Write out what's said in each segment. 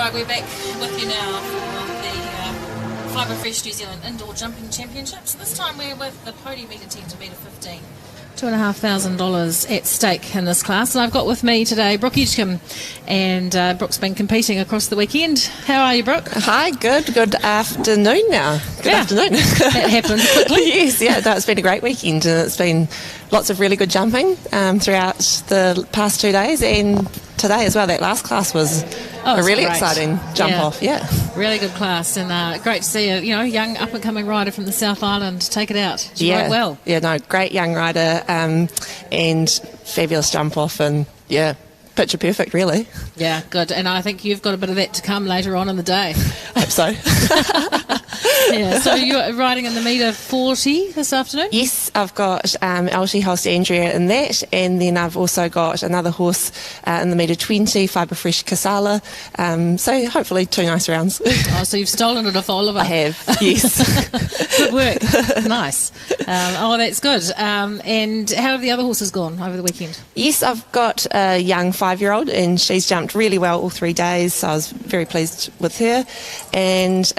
right, we're back with you now for the Fibre Fresh New Zealand Indoor Jumping Championships. This time we're with the pony metre 10 to metre 15. $2,500 at stake in this class, and I've got with me today Brooke Edgecombe, and Brooke's been competing across the weekend. How are you, Brooke? Hi, good afternoon now. Good afternoon. That happened quickly. Yes, yeah, no, it's been a great weekend, and it's been lots of really good jumping throughout the past 2 days, and today as well. That last class was a really exciting jump off. Yeah, really good class, and great to see a young up and coming rider from the South Island take it out. She rode well. Yeah, no, great young rider, and fabulous jump off, and yeah, picture perfect, really. Yeah, good. And I think you've got a bit of that to come later on in the day. I hope so. Yeah, so you're riding in the metre 40 this afternoon? Yes, I've got Elsie Holst Andrea in that, and then I've also got another horse in the metre 20, Fibre Fresh Casala. So hopefully 2 nice rounds. Oh, so you've stolen it off Oliver. I have, yes. Good work. Nice. That's good. And how have the other horses gone over the weekend? Yes, I've got a young 5-year-old, and she's jumped really well all 3 days, so I was very pleased with her. And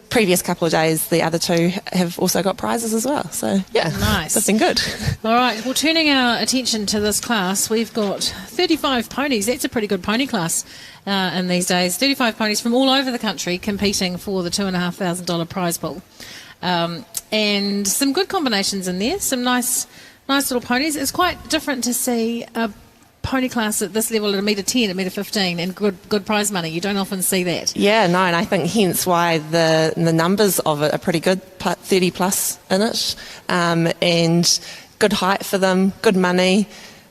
previous couple of days, the other 2 have also got prizes as well. So, yeah, nice. That's been good. All right, well, turning our attention to this class, we've got 35 ponies. That's a pretty good pony class in these days. 35 ponies from all over the country competing for the $2,500 prize pool. And some good combinations in there, some nice little ponies. It's quite different to see a pony class at this level at a metre 10, a metre 15, and good prize money. You don't often see that. Yeah, no, and I think hence why the numbers of it are pretty good, 30 plus in it, and good height for them, good money,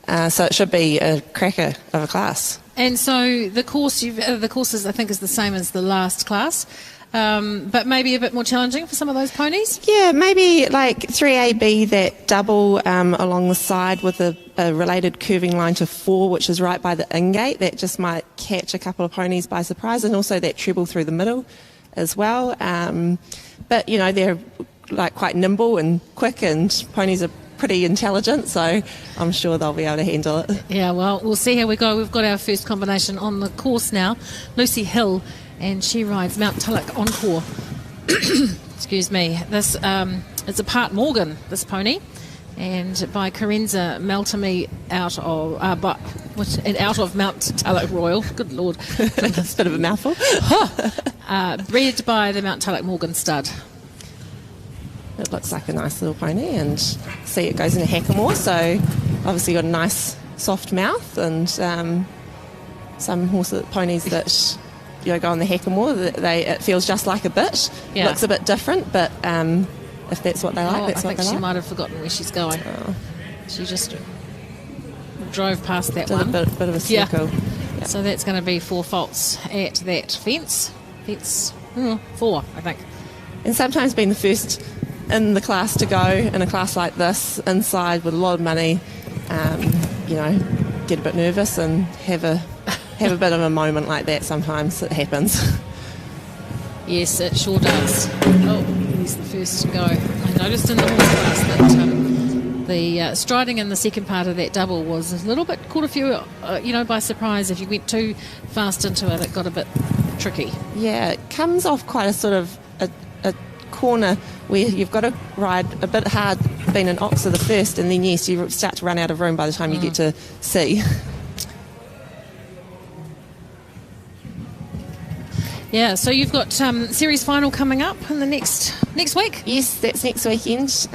so it should be a cracker of a class. And so the courses I think is the same as the last class. But maybe a bit more challenging for some of those ponies? Yeah, maybe like 3AB, that double along the side with a related curving line to 4, which is right by the in-gate. That just might catch a couple of ponies by surprise, and also that treble through the middle as well. But, they're like quite nimble and quick, and ponies are pretty intelligent, so I'm sure they'll be able to handle it. Yeah, well, we'll see how we go. We've got our first combination on the course now. Lucy Hill, and she rides Mount Tulloch Encore. Excuse me. This it's a part Morgan, this pony, and by Carenza Maltamy out of Mount Tulloch Royal. Good Lord. That's a bit of a mouthful. Bred by the Mount Tulloch Morgan stud. It looks like a nice little pony, and see it goes in a hackamore, so obviously got a nice soft mouth, and some ponies that go on the hackamore, it feels just like a bit. Yeah. Looks a bit different, but if that's what they like, that's what they like. I think she might have forgotten where she's going. Oh. She just drove past that Did one. a bit of a circle. Yeah. So that's going to be 4 faults at that fence. Fence 4, I think. And sometimes being the first in the class to go in a class like this, inside with a lot of money, get a bit nervous and have a bit of a moment like that. Sometimes it happens. Yes, it sure does. Oh, he's the first to go. I noticed in the horse class that the striding in the second part of that double was a little bit, caught a few, by surprise. If you went too fast into it, it got a bit tricky. Yeah, it comes off quite a sort of a corner where you've got to ride a bit hard being an ox of the first, and then yes, you start to run out of room by the time you get to C. Yeah, so you've got series final coming up in the next week? Yes, that's next weekend.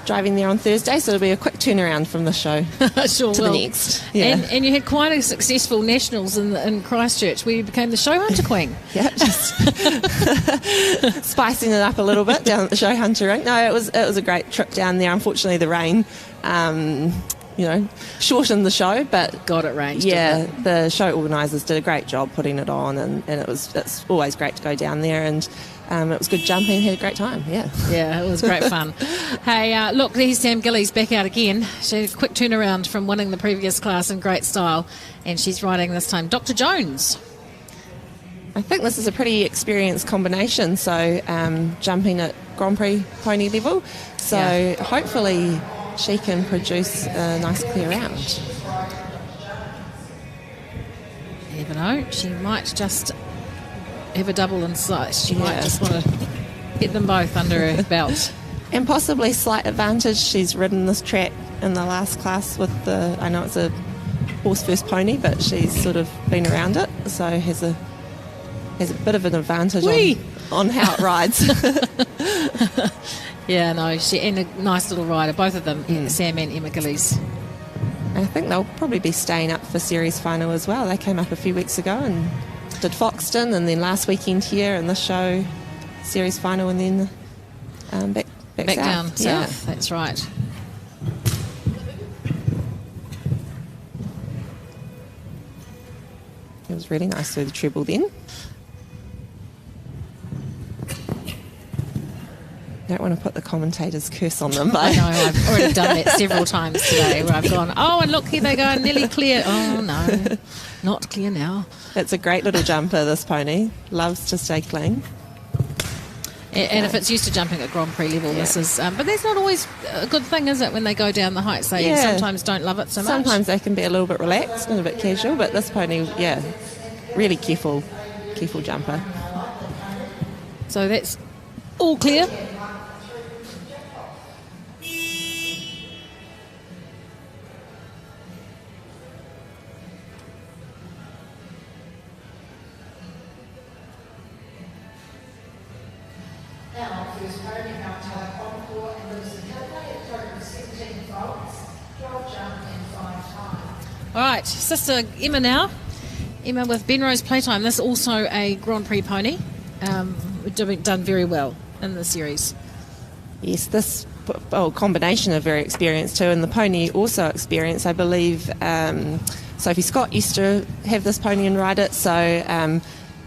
Driving there on Thursday, so it'll be a quick turnaround from the show sure to will. The next. Yeah. And you had quite a successful nationals in Christchurch, where you became the show hunter queen. Yeah, just spicing it up a little bit down at the show hunter rink. No, it was a great trip down there. Unfortunately, the rain shortened the show, but God, it rained. Yeah, the show organisers did a great job putting it on, and it's always great to go down there, and it was good jumping, had a great time. Yeah, it was great fun. Hey, look, there's Sam Gillies back out again. She had a quick turnaround from winning the previous class in great style, and she's riding this time Dr. Jones. I think this is a pretty experienced combination, so jumping at Grand Prix pony level, so hopefully she can produce a nice clear round. never know. She might just have a double in sight. She might just want to get them both under her belt. And possibly slight advantage. She's ridden this track in the last class with I know it's a horse first pony, but she's sort of been around it, so has a bit of an advantage on how it rides. Yeah, no, and a nice little rider, both of them, Sam and Emma Gillies. I think they'll probably be staying up for series final as well. They came up a few weeks ago and did Foxton, and then last weekend here in the show, series final, and then back down south. That's right. It was really nice through the treble then. I don't want to put the commentator's curse on them. But I know, I've already done that several times today where I've gone, oh, and look, here they go, nearly clear. Oh, no, not clear now. It's a great little jumper, this pony. Loves to stay clean. And if it's used to jumping at Grand Prix level, this is... but that's not always a good thing, is it, when they go down the heights? They sometimes don't love it so much. Sometimes they can be a little bit relaxed and a bit casual, but this pony, really careful jumper. So that's all clear. All right, sister Emma now. Emma with Benrose Playtime. This is also a Grand Prix pony. Done very well in the series. Yes, this combination of very experienced too, and the pony also experienced. I believe Sophie Scott used to have this pony and ride it. So,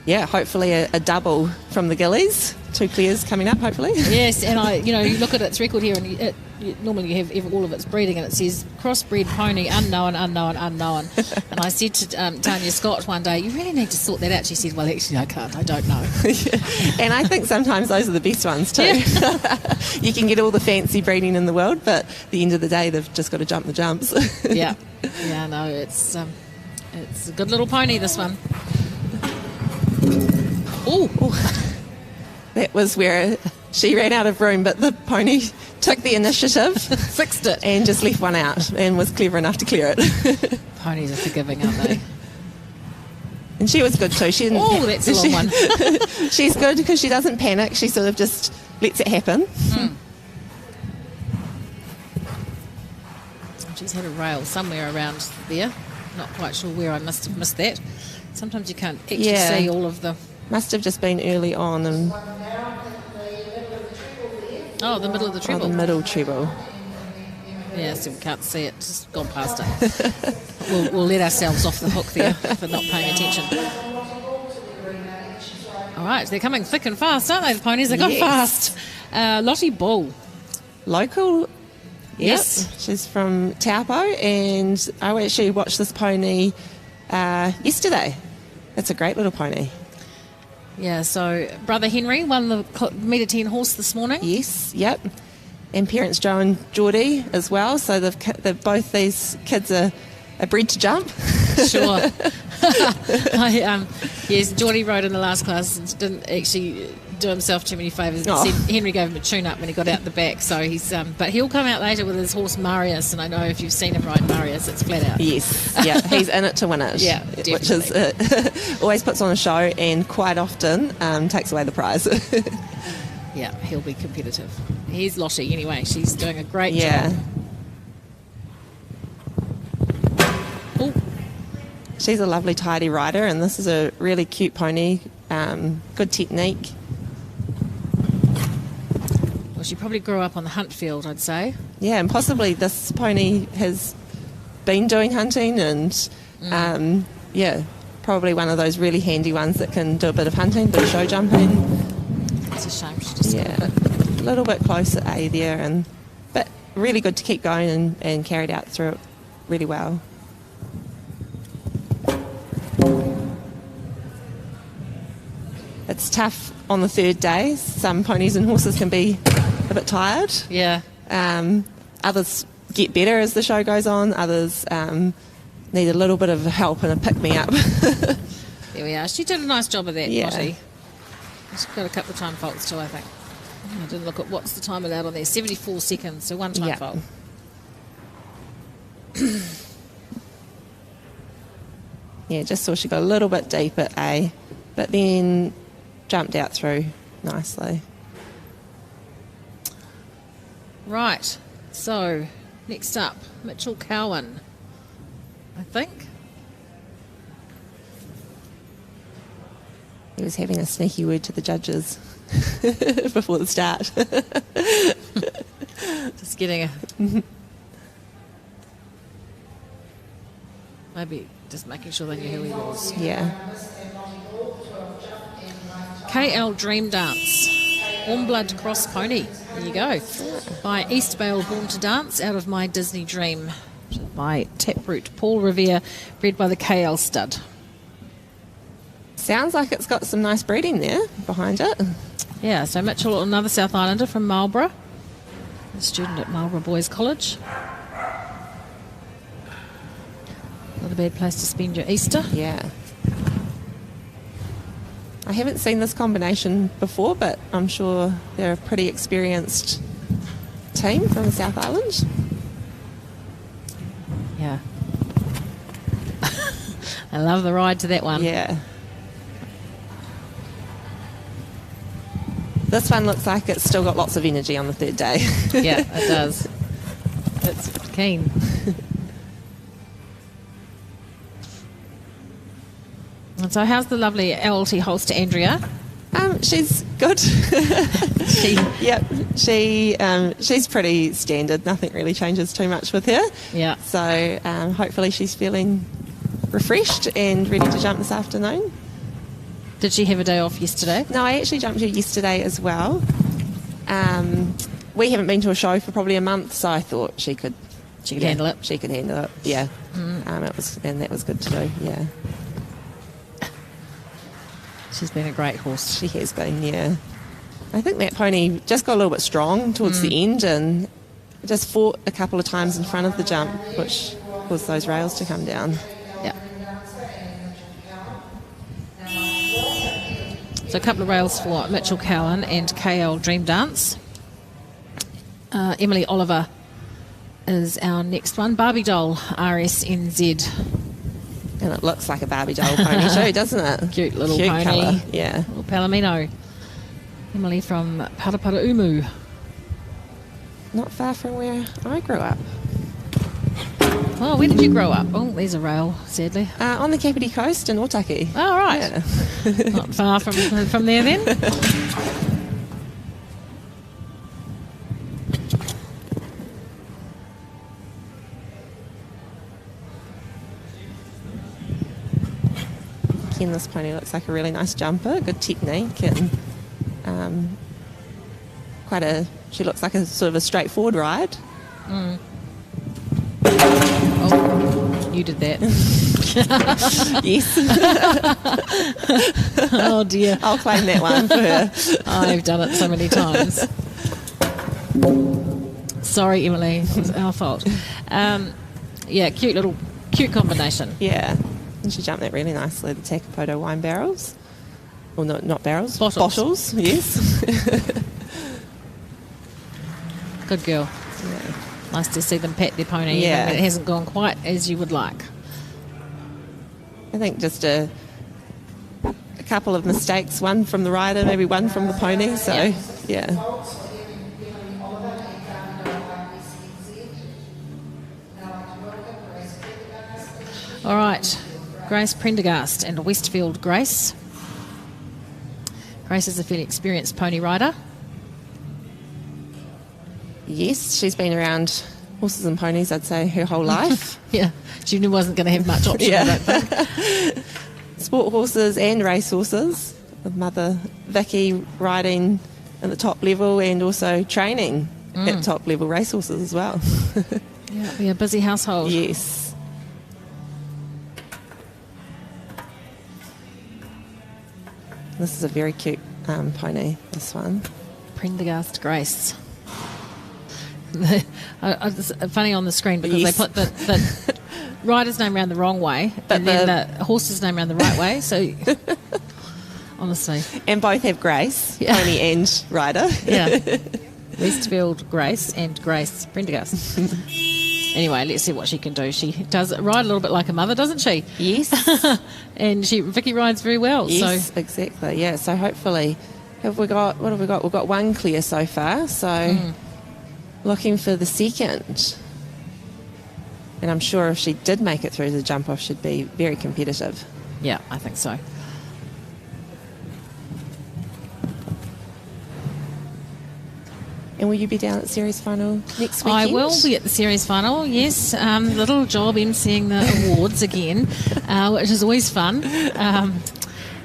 hopefully a double from the Gillies. 2 clears coming up, hopefully. Yes, and you look at its record here, and normally you have all of its breeding, and it says crossbred pony, unknown. And I said to Tanya Scott one day, you really need to sort that out. She said, well, actually, I can't. I don't know. And I think sometimes those are the best ones too. Yeah. You can get all the fancy breeding in the world, but at the end of the day, they've just got to jump the jumps. No, it's a good little pony, this one. Ooh. That was where she ran out of room, but the pony took the initiative, fixed it, and just left one out and was clever enough to clear it. Ponies are forgiving, aren't they? And she was good too. She didn't. Oh, that's a long one. She's good because she doesn't panic. She sort of just lets it happen. She's had a rail somewhere around there. Not quite sure where. I must have missed that. Sometimes you can't actually see all of the... Must have just been early on. And the middle of the treble. Oh, the middle treble. Yeah, so we can't see it. Just gone past it. We'll let ourselves off the hook there for not paying attention. All right, they're coming thick and fast, aren't they, the ponies? They got fast. Lottie Bull. Local. Yes. Yep. She's from Taupo, and I actually watched this pony yesterday. It's a great little pony. Yeah, so brother Henry won the metre 10 horse this morning. Yes, yep. And parents Joe and Geordie as well. So they've both these kids are bred to jump. Sure. Yes, Geordie rode in the last class and didn't actually do himself too many favours. Henry gave him a tune-up when he got out the back. So but he'll come out later with his horse Marius, and I know if you've seen him ride Marius, it's flat out. Yes, yeah, he's in it to win it. Yeah, definitely. Which is always puts on a show, and quite often takes away the prize. Yeah, he'll be competitive. Here's Lottie anyway. She's doing a great job. Oh. She's a lovely, tidy rider, and this is a really cute pony. Good technique. Well, she probably grew up on the hunt field, I'd say. Yeah, and possibly this pony has been doing hunting, and probably one of those really handy ones that can do a bit of hunting, bit of show jumping. It's a shame she just got a little bit close at A there, but really good to keep going and carried out through it really well. It's tough on the third day. Some ponies and horses can be a bit tired. Yeah. Others get better as the show goes on. Others need a little bit of help and a pick-me-up. There we are. She did a nice job of that, Yeah. Lottie. She's got a couple of time faults too, I think. I didn't look at what's the time allowed on there. 74 seconds, so one time Yeah. fault. Yeah, just saw she got a little bit deep at A, but then jumped out through nicely. Right, so next up, Mitchell Cowan, I think. He was having a sneaky word to the judges before the start. Just getting a... Maybe just making sure they knew who he was. Yeah. KL Dream Dance, Warm Blood Cross Pony. There you go. By East Vale Born to Dance, out of My Disney Dream. By Taproot Paul Revere, bred by the KL Stud. Sounds like it's got some nice breeding there behind it. Yeah, so Mitchell, another South Islander from Marlborough, a student at Marlborough Boys College. Not a bad place to spend your Easter. Yeah. I haven't seen this combination before, but I'm sure they're a pretty experienced team from the South Island. Yeah. I love the ride to that one. Yeah. This one looks like it's still got lots of energy on the third day. Yeah, it does. It's keen. And so how's the lovely LT holster Andrea? She's good. She's pretty standard. Nothing really changes too much with her. Yeah. So hopefully she's feeling refreshed and ready to jump this afternoon. Did she have a day off yesterday? No, I actually jumped her yesterday as well. We haven't been to a show for probably a month, so I thought she could handle it. She could handle it. Yeah. That was good to do. Yeah. She's been a great horse. She has been, yeah. I think that pony just got a little bit strong towards the end and just fought a couple of times in front of the jump, which caused those rails to come down. Yeah. So a couple of rails for Mitchell Cowan and KL Dream Dance. Emily Oliver is our next one. Barbie Doll, RSNZ. And it looks like a Barbie doll pony too, doesn't it? Cute little Cute pony. Colour, yeah. Little Palomino. Emily from Paraparaumu. Not far from where I grew up. Oh, where did you grow up? Oh, there's a rail, sadly. On the Kapiti Coast in Otaki. Oh, right. Yeah. Not far from there then. Again, this pony looks like a really nice jumper, good technique, and she looks like a sort of a straightforward ride. Oh, you did that. Yes. Oh, dear. I'll claim that one for her. I've done it so many times. Sorry, Emily. It was our fault. Yeah, cute combination. Yeah. And she jumped that really nicely, the Takapoto wine barrels. Well, not barrels. Bottles. Yes. Good girl. Yeah. Nice to see them pet their pony. Yeah. It hasn't gone quite as you would like. I think just a couple of mistakes, one from the rider, maybe one from the pony. So, yeah. All right. Grace Prendergast and Westfield Grace. Grace is a fairly experienced pony rider. Yes, she's been around horses and ponies, I'd say, her whole life. Yeah. She wasn't going to have much option, I don't think. Sport horses and race horses, with mother Vicky riding at the top level and also training at top level race horses as well. Yeah, it'll be a busy household. Yes. This is a very cute pony, this one. Prendergast Grace. It's funny on the screen because Yes. they put rider's name round the wrong way, But and then the horse's name round the right way. So, honestly. And both have Grace, Yeah. pony and rider. Yeah. Westfield Grace and Grace Prendergast. Anyway, let's see what she can do. She does ride a little bit like her mother, doesn't she? Yes. And Vicky rides very well. Yes, So exactly. Yeah, so hopefully, what have we got? We've got one clear so far, so looking for the second. And I'm sure if she did make it through the jump off, she'd be very competitive. yeah, I think so. And will you be down at series final next weekend? I will be at the series final, yes. Little job emceeing the awards again, which is always fun.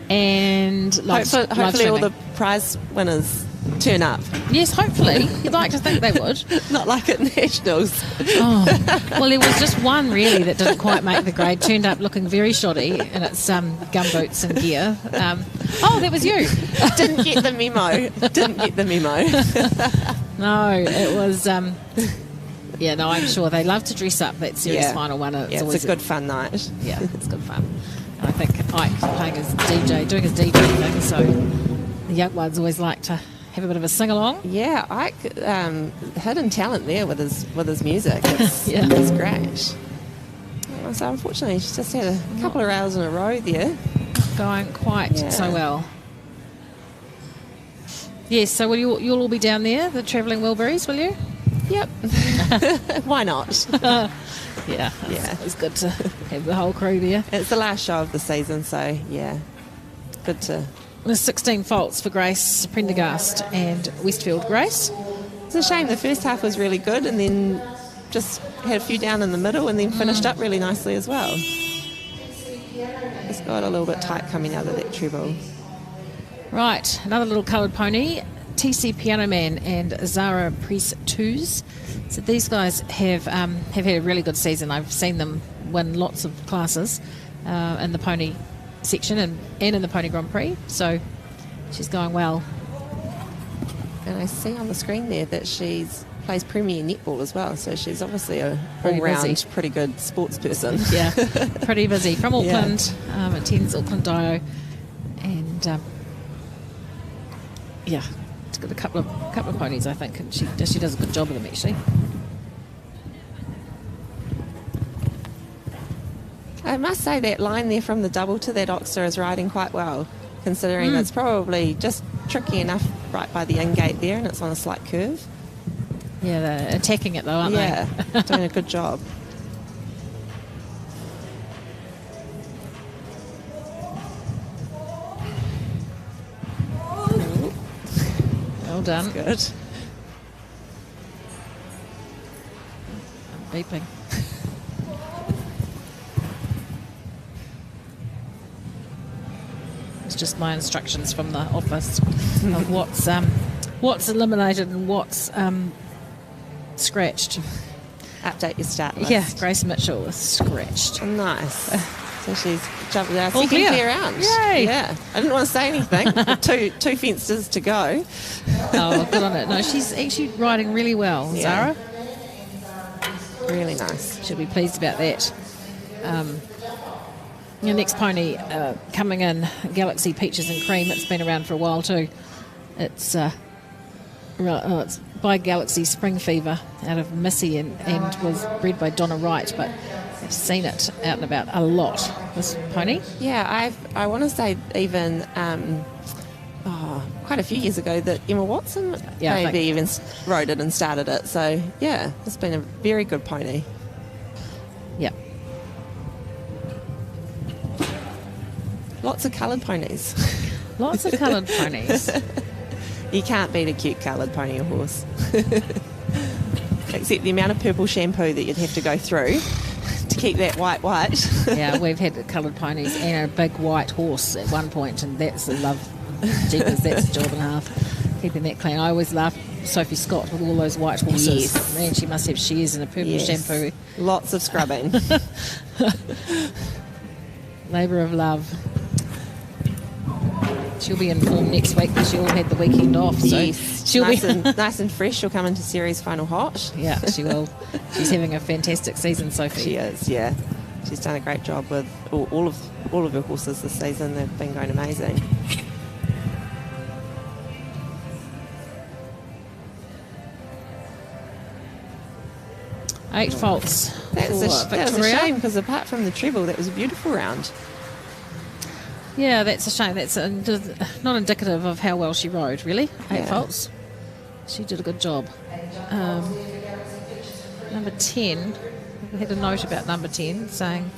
And hopefully all the prize winners turn up. Yes, hopefully. You'd like to think they would. Not like at Nationals. Oh, well, there was just one really that didn't quite make the grade. Turned up looking very shoddy in its gumboots and gear. That was you. Didn't get the memo. No, it was. I'm sure they love to dress up that series final one. It's a good fun night. Yeah, it's good fun. And I think Ike's playing his DJ, doing his DJ thing, so the young ones always like to have a bit of a sing along. Yeah, Ike, hidden talent there with his music. Yeah. It's great. So unfortunately, she's just had a couple of hours in a row there. Going quite so well. Yes, so you'll all be down there, the travelling Wilburys, will you? Yep. Why not? Yeah. It's good to have the whole crew there. It's the last show of the season, so yeah, good to. There's 16 faults for Grace Prendergast and Westfield Grace. It's a shame the first half was really good and then just had a few down in the middle and then finished up really nicely as well. It's got a little bit tight coming out of that treble. Right, another little coloured pony, TC Piano Man and Zara Press 2s. So these guys have had a really good season. I've seen them win lots of classes in the pony section and in the Pony Grand Prix. So she's going well. And I see on the screen there that she's plays Premier Netball as well. So she's obviously a Pretty all-round, busy. pretty good sports person. Yeah, pretty busy. From Auckland, attends Auckland Dio, and it's got a couple of ponies, I think, and she does a good job of them actually. I must say that line there from the double to that Oxter is riding quite well, considering it's probably just tricky enough right by the in gate there and it's on a slight curve. Yeah, they're attacking it though, aren't they? Yeah, doing a good job. Well done. Good. I'm beeping. It's just my instructions from the office of what's eliminated and what's scratched. Update your start list. Yeah, Grace Mitchell is scratched. Nice. So she's jumped out. All Second clear. clear round. Yay. Yeah. I didn't want to say anything. two fences to go. Oh, good on it. No, she's actually riding really well, Yeah. Zara. Really nice. She'll be pleased about that. Your next pony coming in, Galaxy Peaches and Cream. It's been around for a while too. It's by Galaxy Spring Fever out of Missy and was bred by Donna Wright, but I've seen it out and about a lot, this pony. Yeah, I want to say even quite a few years ago that Emma Watson maybe even rode it and started it. So yeah, it's been a very good pony. Yep. Lots of coloured ponies. Lots of coloured ponies. You can't beat a cute coloured pony or horse. Except the amount of purple shampoo that you'd have to go through to keep that white. Yeah, we've had coloured ponies and a big white horse at one point, and that's a love. Jeepers, that's a job and a half, keeping that clean. I always laugh Sophie Scott with all those white horses. Yes. Man, she must have shears and a purple shampoo. Lots of scrubbing. Labour of love. She'll be in form next week because she all had the weekend off. So Yes, she'll nice and fresh. She'll come into series final hot. Yeah, she will. She's having a fantastic season, Sophie. She is, yeah. she's done a great job with all of her horses this season. They've been going amazing. Eight faults. That was a shame, because apart from the treble, that was a beautiful round. Yeah, that's a shame. That's not indicative of how well she rode, really. Eight faults. She did a good job. Number 10, we had a note about number 10 saying...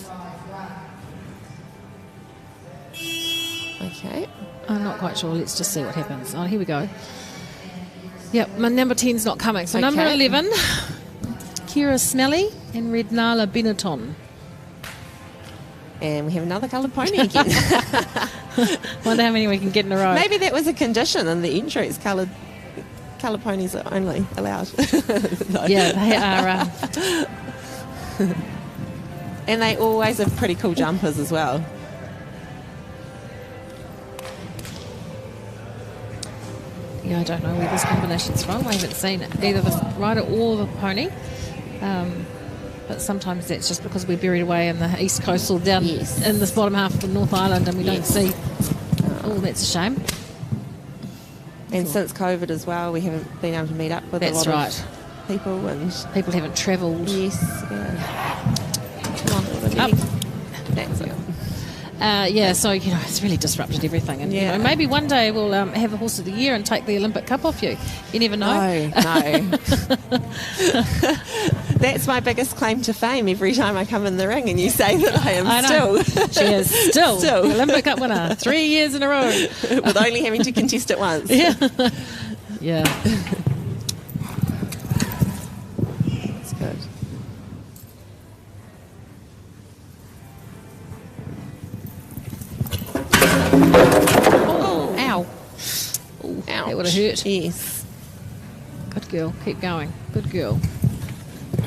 Okay. I'm not quite sure. Let's just see what happens. Oh, here we go. Yep, my number 10's not coming. So number 11, Kira Smelly and Red Nala Benetton. And we have another coloured pony again. Wonder how many we can get in a row. Maybe that was a condition in the entries. Coloured ponies are only allowed. No. Yeah, they are. And they always have pretty cool jumpers as well. Yeah, I don't know where this combination's from. I haven't seen either the rider or the pony. But sometimes that's just because we're buried away in the east coast or down in this bottom half of the North Island and we don't see. Oh, that's a shame. And since COVID as well, we haven't been able to meet up with a lot of people. And people haven't travelled. Yes. Come on, up. That's it. So, it's really disrupted everything. And, maybe one day we'll have a Horse of the Year and take the Olympic Cup off you. You never know. No. That's my biggest claim to fame every time I come in the ring and you say that I am still. She is still Olympic Cup winner 3 years in a row. With only having to contest it once. Yeah. Yeah. That's good. Oh, ow. Ouch. That would have hurt. Yes. Good girl. Keep going. Good girl.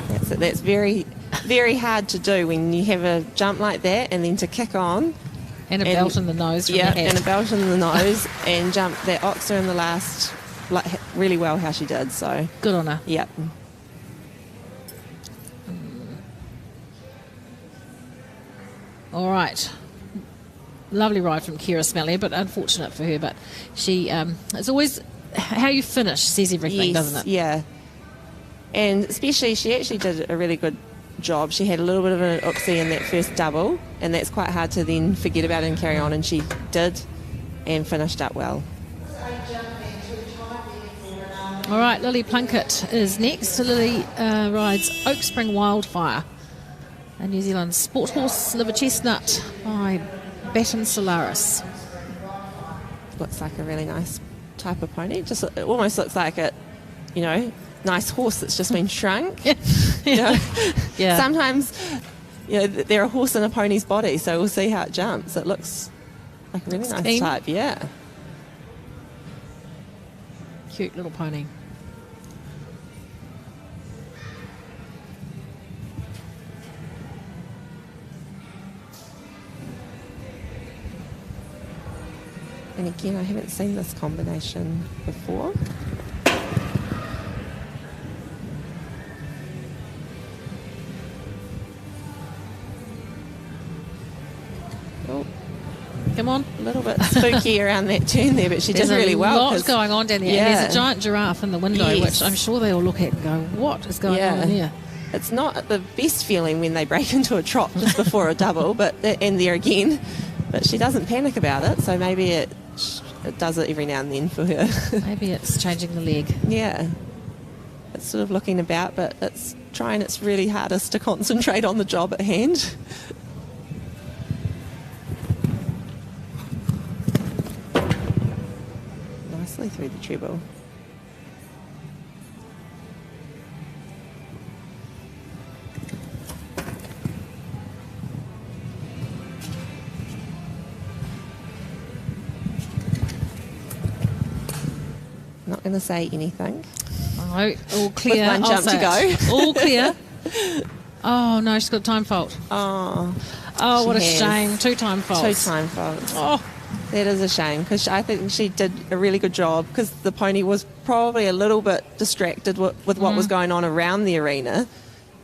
That's it. That's very, very hard to do when you have a jump like that and then to kick on. And a belt in the nose from the hat. And a belt in the nose and jump that oxer in the last really well how she did. So good on her. Yep. All right. Lovely ride from Kira Smelly, but unfortunate for her. But she, it's always how you finish says everything, doesn't it? Yeah. And especially, she actually did a really good job. She had a little bit of an oopsie in that first double, and that's quite hard to then forget about and carry on, and she did and finished up well. All right, Lily Plunkett is next. Lily rides Oak Spring Wildfire, a New Zealand sport horse, liver chestnut by Baton Solaris. Looks like a really nice type of pony. It almost looks like a, nice horse that's just been shrunk. Yeah. Sometimes, they're a horse in a pony's body, so we'll see how it jumps. It looks like a really nice type, yeah. Cute little pony. And again, I haven't seen this combination before. Oh, come on. A little bit spooky around that turn there, but she did really well. There's a lot going on down there. Yeah. And there's a giant giraffe in the window, which I'm sure they all look at and go, what is going on in here? It's not the best feeling when they break into a trot just before a double, and there again. But she doesn't panic about it, so maybe it does it every now and then for her. Maybe it's changing the leg. Yeah. It's sort of looking about, but it's trying its really hardest to concentrate on the job at hand. Nicely through the treble. Not going to say anything. Oh, all clear. With one jump to go. All clear. Oh, no, she's got a time fault. Oh, what a shame. 2-time faults. 2-time faults. Oh. That is a shame, because I think she did a really good job, because the pony was probably a little bit distracted with what was going on around the arena,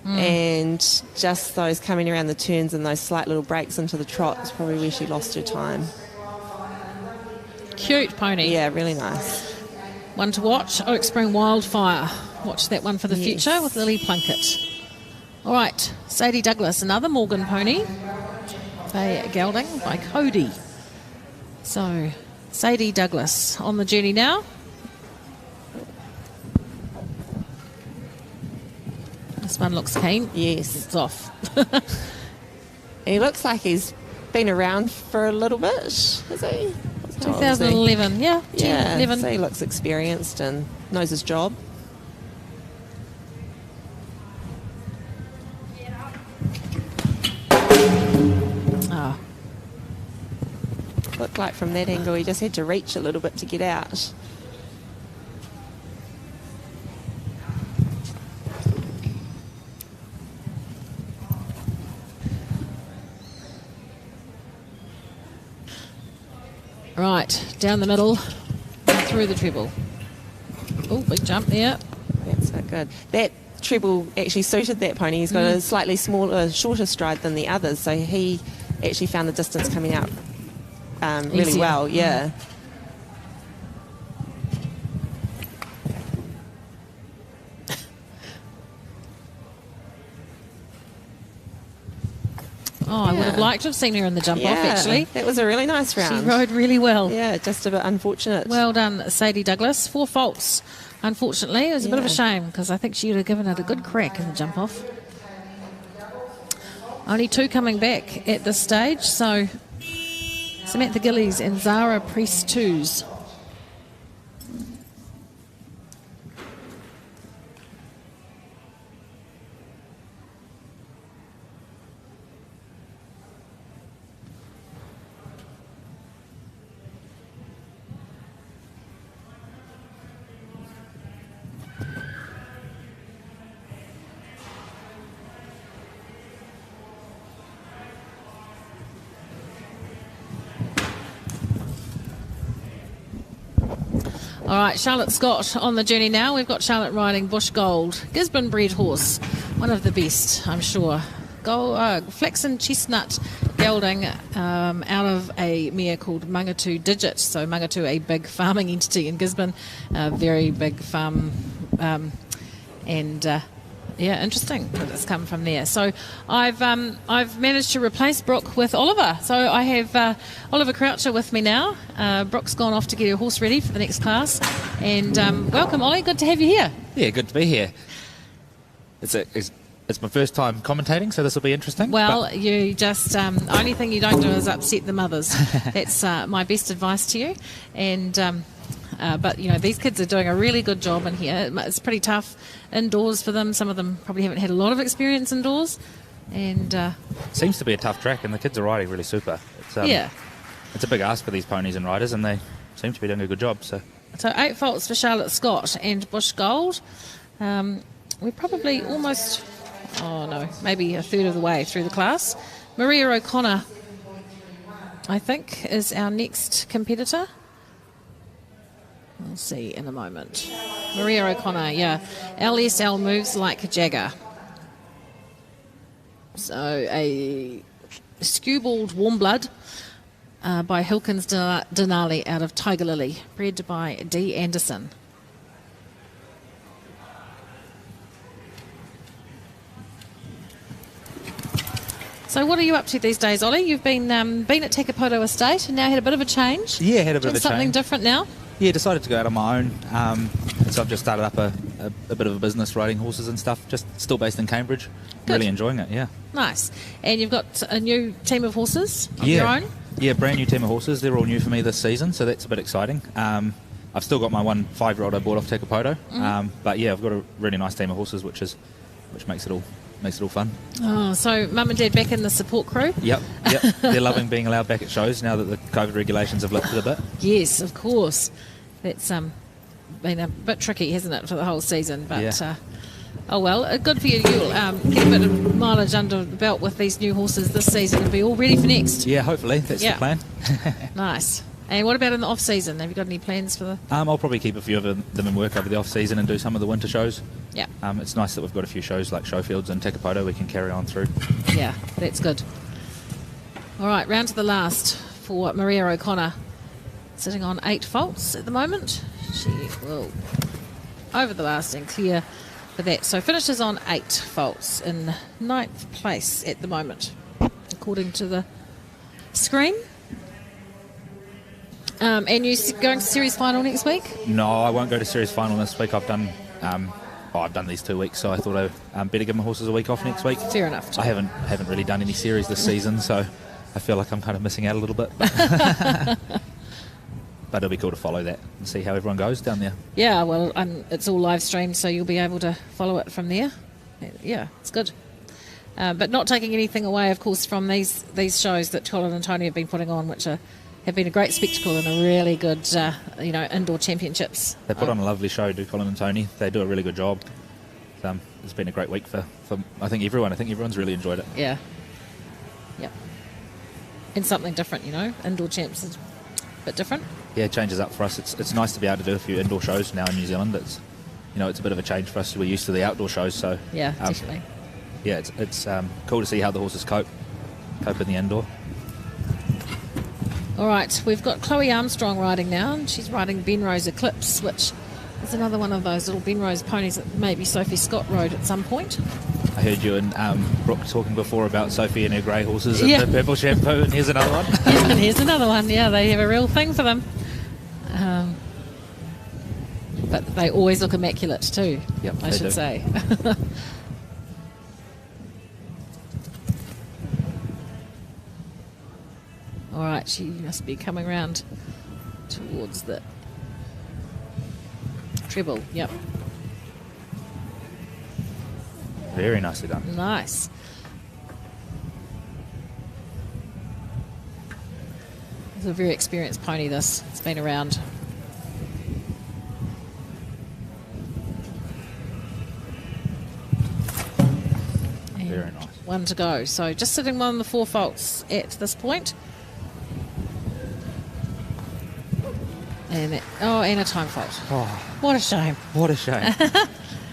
and just those coming around the turns and those slight little breaks into the trot is probably where she lost her time. Cute pony. Yeah, really nice. One to watch, Oak Spring Wildfire. Watch that one for the Yes. future with Lily Plunkett. All right, Sadie Douglas, another Morgan pony. A gelding by Cody. So, Sadie Douglas on the journey now. This one looks keen. Yes. It's off. He looks like he's been around for a little bit, has he? 2011, yeah. 11. So he looks experienced and knows his job. Oh. Looked like from that angle he just had to reach a little bit to get out. Right, down the middle, through the treble. Oh, big jump there. That's not good. That treble actually suited that pony. He's got a slightly smaller, shorter stride than the others, so he actually found the distance coming out really Easier. well. Yeah. Oh, I would have liked to have seen her in the jump off, Yeah, actually. that was a really nice round. She rode really well. Yeah, just a bit unfortunate. Well done, Sadie Douglas. 4 faults, unfortunately. It was a bit of a shame because I think she would have given it a good crack in the jump off. Only 2 coming back at this stage, so Samantha Gillies and Zara Priest 2s. All right, Charlotte Scott on the journey now. We've got Charlotte riding Bush Gold, Gisborne bred horse, one of the best, I'm sure. Flaxen Chestnut gelding out of a mare called Mangatu Digit. So Mangatu, a big farming entity in Gisborne, a very big farm, yeah, interesting that it's come from there. So I've managed to replace Brooke with Oliver. So I have Oliver Croucher with me now. Brooke's gone off to get her horse ready for the next class. And welcome, Ollie. Good to have you here. Yeah, good to be here. It's my first time commentating, so this will be interesting. Well, you just only thing you don't do is upset the mothers. That's my best advice to you. And but you know, these kids are doing a really good job in here. It's pretty tough indoors for them. Some of them probably haven't had a lot of experience indoors, and Seems to be a tough track, and the kids are riding really super. It's, yeah. It's a big ask for these ponies and riders, and they seem to be doing a good job. So 8 faults for Charlotte Scott and Bush Gold. We're probably almost, maybe a third of the way through the class. Maria O'Connor, I think, is our next competitor. We'll see in a moment. Maria O'Connor, yeah. LSL moves like a Jagger. So a skewbald warm blood by Hilkins Denali out of Tiger Lily, bred by D. Anderson. So what are you up to these days, Ollie? You've been at Tekapoto Estate and now had a bit of a change. Yeah, had a bit Doing of a something change. different now. Yeah, decided to go out on my own. So I've just started up a bit of a business riding horses and stuff. Just still based in Cambridge. Good. Really enjoying it. Yeah. Nice. And you've got a new team of horses of your own? Yeah, brand new team of horses. They're all new for me this season, so that's a bit exciting. I've still got my 1 5-year-old I bought off Tekapoto. But yeah, I've got a really nice team of horses, which makes it all fun. Oh, so mum and dad back in the support crew? Yep. They're loving being allowed back at shows now that the COVID regulations have lifted a bit. Yes, of course. That's been a bit tricky, hasn't it, for the whole season? But Yeah. oh well, good for you. You'll get a bit of mileage under the belt with these new horses this season and be all ready for next. Yeah, hopefully that's Yeah. the plan. Nice. And what about in the off-season? Have you got any plans for the... I'll probably keep a few of them in work over the off-season and do some of the winter shows. Yeah. It's nice that we've got a few shows like Showfields and Tekapoto we can carry on through. Yeah, that's good. All right, round to the last for Maria O'Connor. Sitting on 8 faults at the moment. She will over the last and clear for that. So finishes on 8 faults in 9th place at the moment, according to the screen. And you going to series final next week? No, I won't go to series final this week. I've done these 2 weeks, so I thought I better give my horses a week off next week. Fair enough. Too. I haven't really done any series this season, so I feel like I'm kind of missing out a little bit. But it'll be cool to follow that and see how everyone goes down there. Yeah, well, it's all live streamed, so you'll be able to follow it from there. Yeah, it's good. But not taking anything away, of course, from these shows that Colin and Tony have been putting on, which have been a great spectacle and a really good, indoor championships. They put on a lovely show, do Colin and Tony. They do a really good job. It's been a great week for I think everyone. I think everyone's really enjoyed it. Yeah. Yep. And something different, indoor champs is a bit different. Yeah, it changes up for us. It's nice to be able to do a few indoor shows now in New Zealand. It's a bit of a change for us. We're used to the outdoor shows, so yeah, definitely. Yeah, it's cool to see how the horses cope in the indoor. All right, we've got Chloe Armstrong riding now, and she's riding Ben Rose Eclipse, which is another one of those little Ben Rose ponies that maybe Sophie Scott rode at some point. I heard you and Brooke talking before about Sophie and her grey horses and the purple shampoo, and here's another one. And here's another one. Yeah, they have a real thing for them. But they always look immaculate too, yep, I should say. All right, she must be coming round towards the treble. Yep. Very nicely done. Nice. It's a very experienced pony, this. It's been around. And very nice. One to go. So just sitting on the 4 faults at this point. And a time fault. Oh, what a shame. What a shame.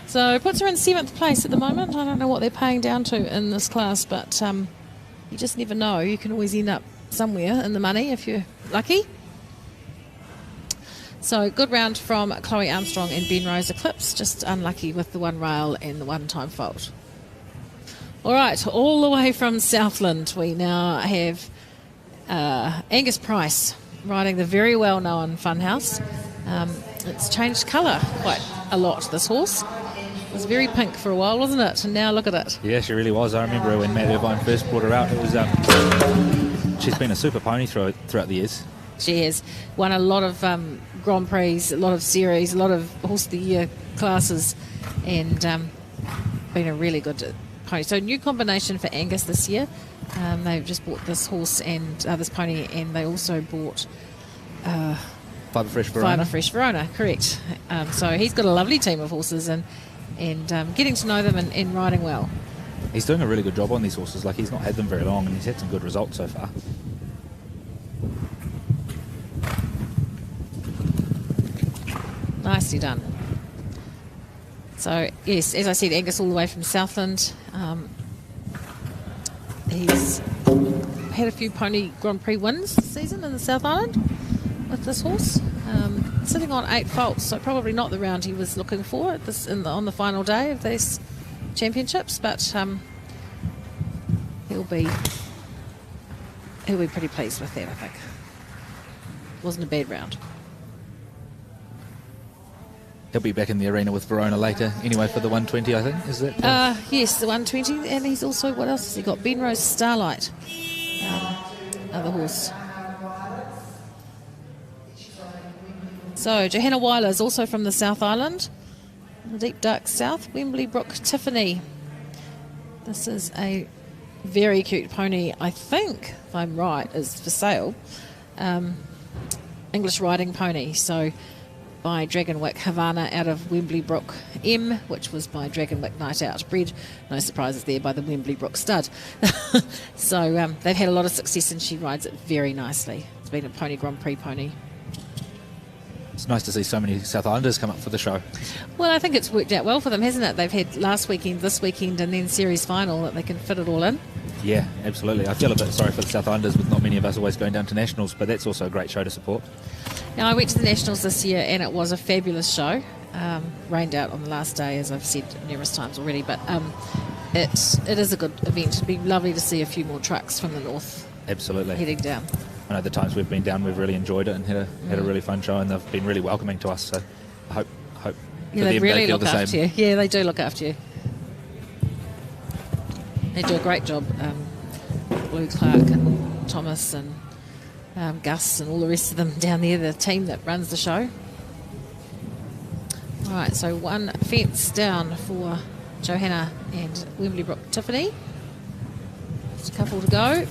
So it puts her in 7th place at the moment. I don't know what they're paying down to in this class, but you just never know. You can always end up somewhere in the money if you're lucky. So good round from Chloe Armstrong and Ben Rose Eclipse. Just unlucky with the 1 rail and the 1 time fault. All right, all the way from Southland, we now have Angus Price riding the very well-known Funhouse. It's changed colour quite a lot, this horse. It was very pink for a while, wasn't it? And now look at it. Yeah, she really was. I remember when Matt Irvine first brought her out. It was she's been a super pony throughout the years. She has won a lot of Grand Prix, a lot of series, a lot of Horse of the Year classes, and been a really good pony. So new combination for Angus this year. They've just bought this horse and this pony, and they also bought Fibre Fresh Verona. Fibre Fresh Verona, correct. So he's got a lovely team of horses and getting to know them and riding well. He's doing a really good job on these horses. Like, he's not had them very long, and he's had some good results so far. Nicely done. So yes, as I said, Angus all the way from Southland. He's had a few pony Grand Prix wins this season in the South Island with this horse. Sitting on 8 faults, so probably not the round he was looking for at this on the final day of these championships, but he'll be pretty pleased with that, I think. Wasn't a bad round. He'll be back in the arena with Verona later anyway for the 120, I think. Is that? Yes, the 120, and he's also, what else has he got? Ben Rose Starlight, other horse. So Johanna Weiler is also from the South Island, the deep dark south. Wembley Brook Tiffany. This is a very cute pony, I think, if I'm right, is for sale. English riding pony, so by Dragonwick Havana out of Wembley Brook M, which was by Dragonwick Night Out. Bred, no surprises there, by the Wembley Brook stud. So they've had a lot of success, and she rides it very nicely. It's been a Pony Grand Prix pony. It's nice to see so many South Islanders come up for the show. Well, I think it's worked out well for them, hasn't it? They've had last weekend, this weekend, and then series final that they can fit it all in. Yeah, absolutely. I feel a bit sorry for the South Islanders with not many of us always going down to Nationals, but that's also a great show to support. Now, I went to the Nationals this year and it was a fabulous show. Rained out on the last day, as I've said numerous times already, but it is a good event. It'd be lovely to see a few more trucks from the north. Absolutely. Heading down. I know the times we've been down, we've really enjoyed it and had a really fun show, and they've been really welcoming to us. So I hope Yeah, for they them really they feel look the after same. you. Yeah, they do look after you. They do a great job. Lou Clark and Thomas and Gus and all the rest of them down there, the team that runs the show. All right, so one fence down for Johanna and Wembley Brook Tiffany. Just a couple to go.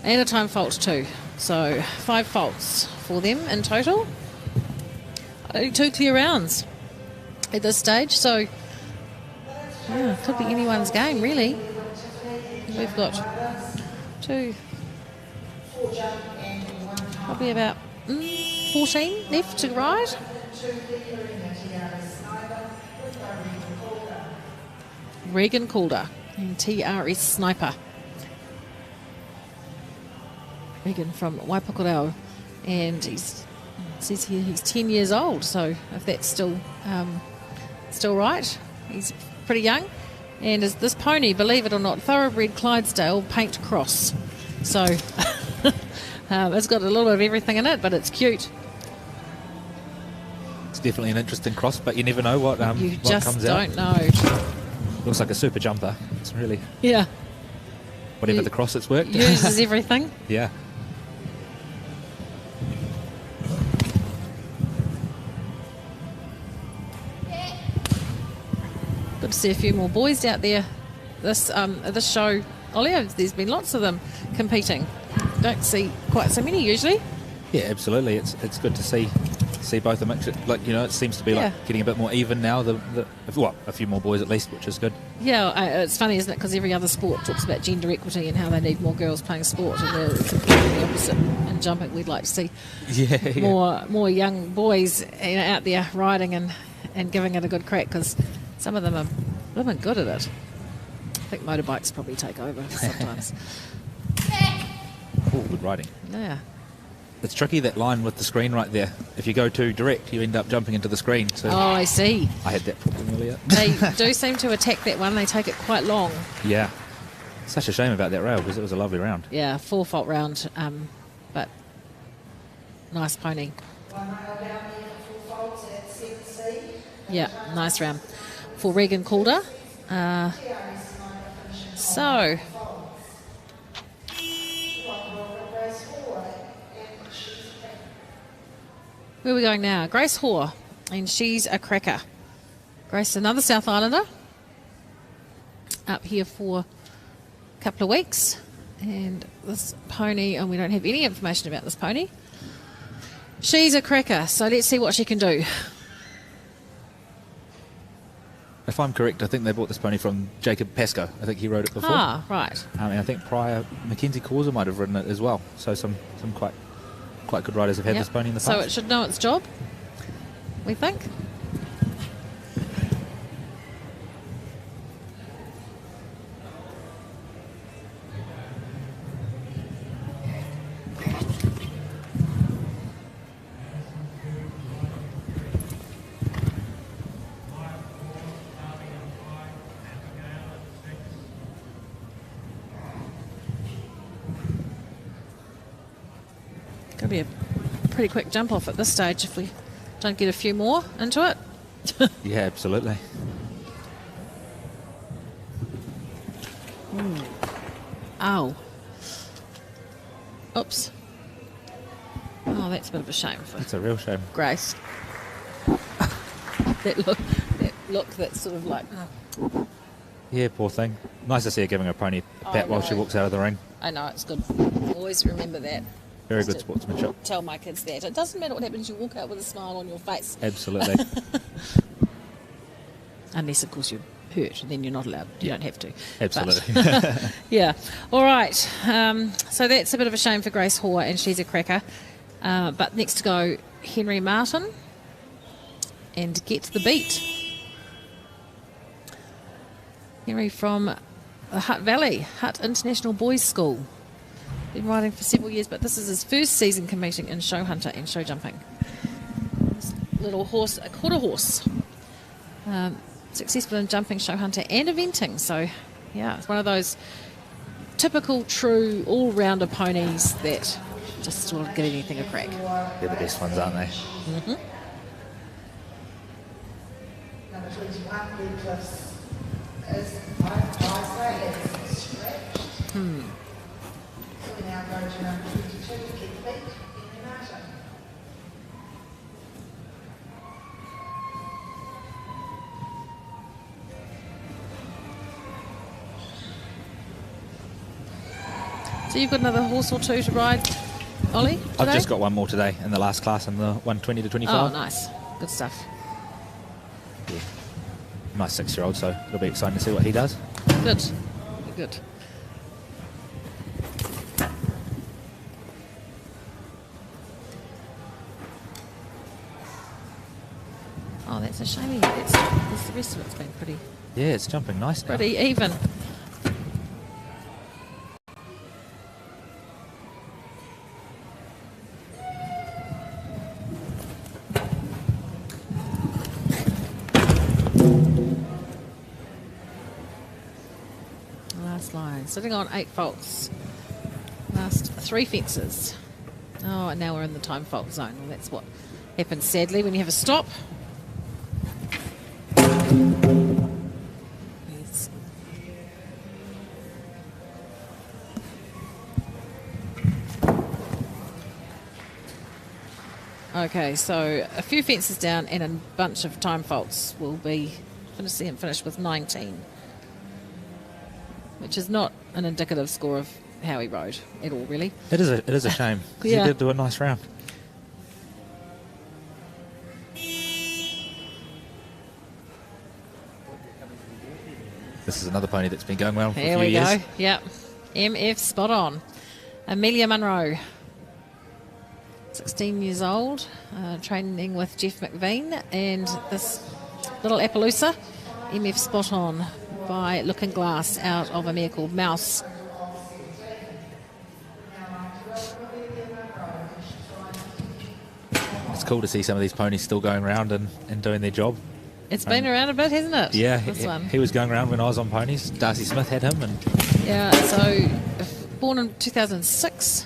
And a time fault too. So 5 faults for them in total. Only 2 clear rounds at this stage. So yeah, could be anyone's game really. We've got 2, probably about 14 left to ride. Regan Calder and TRS Sniper. Regan from Waipukurau, and it says here he's 10 years old, so if that's still right, he's pretty young. And is this pony, believe it or not, thoroughbred Clydesdale paint cross, so it's got a little bit of everything in it, but it's cute. It's definitely an interesting cross, but you never know what comes out. You just don't know. Looks like a super jumper. It's really, Yeah, whatever the cross, it's worked. uses everything. Yeah. Good to see a few more boys out there. This show, Ollie, there's been lots of them competing. Don't see quite so many usually. Yeah, absolutely. It's good to see both the mix. Like, you know, it seems to be like getting a bit more even now. A few more boys at least, which is good. Yeah, it's funny, isn't it? Because every other sport talks about gender equity and how they need more girls playing sport, and we're completely the opposite. In jumping, we'd like to see more young boys, you know, out there riding and giving it a good crack, because some of them are living good at it. I think motorbikes probably take over sometimes. Oh, good riding. Yeah. It's tricky, that line with the screen right there. If you go too direct, you end up jumping into the screen. So Oh, I see. I had that problem earlier. They do seem to attack that one. They take it quite long. Yeah. Such a shame about that rail, because it was a lovely round. Yeah, 4-fault round, but nice pony. Yeah, nice round for Regan Calder. So where are we going now? Grace Hoare, and she's a cracker. Grace, another South Islander, up here for a couple of weeks. And this pony, and we don't have any information about this pony. She's a cracker, so let's see what she can do. If I'm correct, I think they bought this pony from Jacob Pascoe. I think he rode it before. Ah, right. And I think prior, Mackenzie Causer might have ridden it as well. So some quite good riders have had this pony in the past. So it should know its job, we think. Could be a pretty quick jump off at this stage if we don't get a few more into it. Yeah, absolutely. Oh. Oops. Oh, that's a bit of a shame for It's a real shame. Grace. that look that's sort of like... Oh. Yeah, poor thing. Nice to see her giving her pony a pat while she walks out of the ring. I know, it's good. Always remember that. Very Just good to sportsmanship. Tell my kids that. It doesn't matter what happens, you walk out with a smile on your face. Absolutely. unless, of course, you're hurt, and then you're not allowed. You don't have to. Absolutely. But, yeah. All right. So that's a bit of a shame for Grace Hoare, and she's a cracker. But next to go, Henry Martin, and Get the Beat. Henry from the Hutt Valley, Hutt International Boys School. Been riding for several years, but this is his first season competing in show hunter and show jumping. This little horse, a quarter horse, successful in jumping, show hunter and eventing. So, yeah, it's one of those typical, true, all-rounder ponies that just sort of give anything a crack. They're the best ones, aren't they? Mm-hmm. Number 21, Blue Cliffs, is stretched. So we now go to number 22 to Get the Beat, Henry Martin. So you've got another horse or two to ride, Ollie, today? I've just got one more today in the last class in the 120 to 25. Oh, nice. Good stuff. Yeah. Nice 6-year-old, so it'll be exciting to see what he does. Good. Good. Oh, that's a shame. That's the rest of it's been pretty Yeah, it's jumping nice now. pretty even. Last line, sitting on 8 faults. Last 3 fences. Oh, and now we're in the time fault zone. Well, that's what happens sadly when you have a stop. Yes. Okay, so a few fences down and a bunch of time faults will be finished with 19. Which is not an indicative score of how he rode at all, really. It is a shame, because Yeah. he did do a nice round. This is another pony that's been going well for a Here few we years. go. Yep. MF spot on. Amelia Munro. 16 years old, training with Jeff McVean, and this little Appaloosa, MF spot on by Looking Glass out of a mare called Mouse. It's cool to see some of these ponies still going around and doing their job. It's been around a bit, hasn't it? Yeah, This one. he was going around when I was on ponies. Darcy Smith had him, and Yeah, so born in 2006.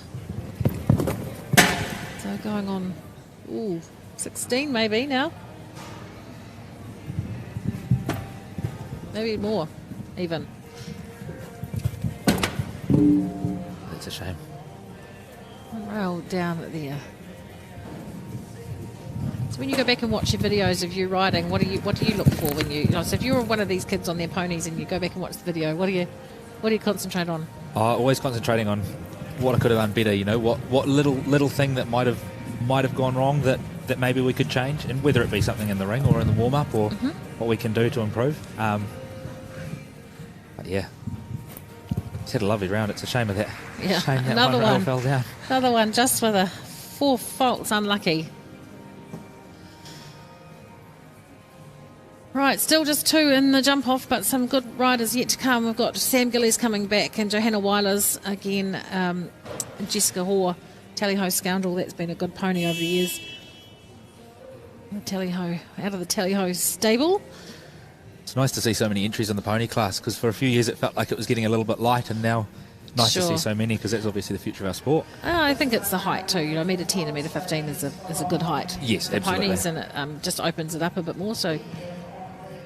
So going on, 16 maybe now. Maybe more, even. it's a shame. Rail down there. So when you go back and watch your videos of you riding, what do you look for when so if you're one of these kids on their ponies and you go back and watch the video, what do you concentrate on? Always concentrating on what I could have done better. You know, what little thing that might have gone wrong that maybe we could change, and whether it be something in the ring or in the warm up or what we can do to improve. But yeah, he's had a lovely round. It's a shame of that. Yeah, Shame that another rail one. fell down. Another one just with a 4 faults, unlucky. Right, still just 2 in the jump off, but some good riders yet to come. We've got Sam Gillies coming back and Johanna Weilers again, Jessica Hoare, Tally-Ho Scoundrel. That's been a good pony over the years. Tally-Ho, out of the Tally-Ho stable. It's nice to see so many entries in the pony class, because for a few years it felt like it was getting a little bit light, and now nice to see so many, because that's obviously the future of our sport. I think it's the height too. You know, 1.10 and 1.15 is a good height. Yes, for absolutely. Ponies, and it just opens it up a bit more. So,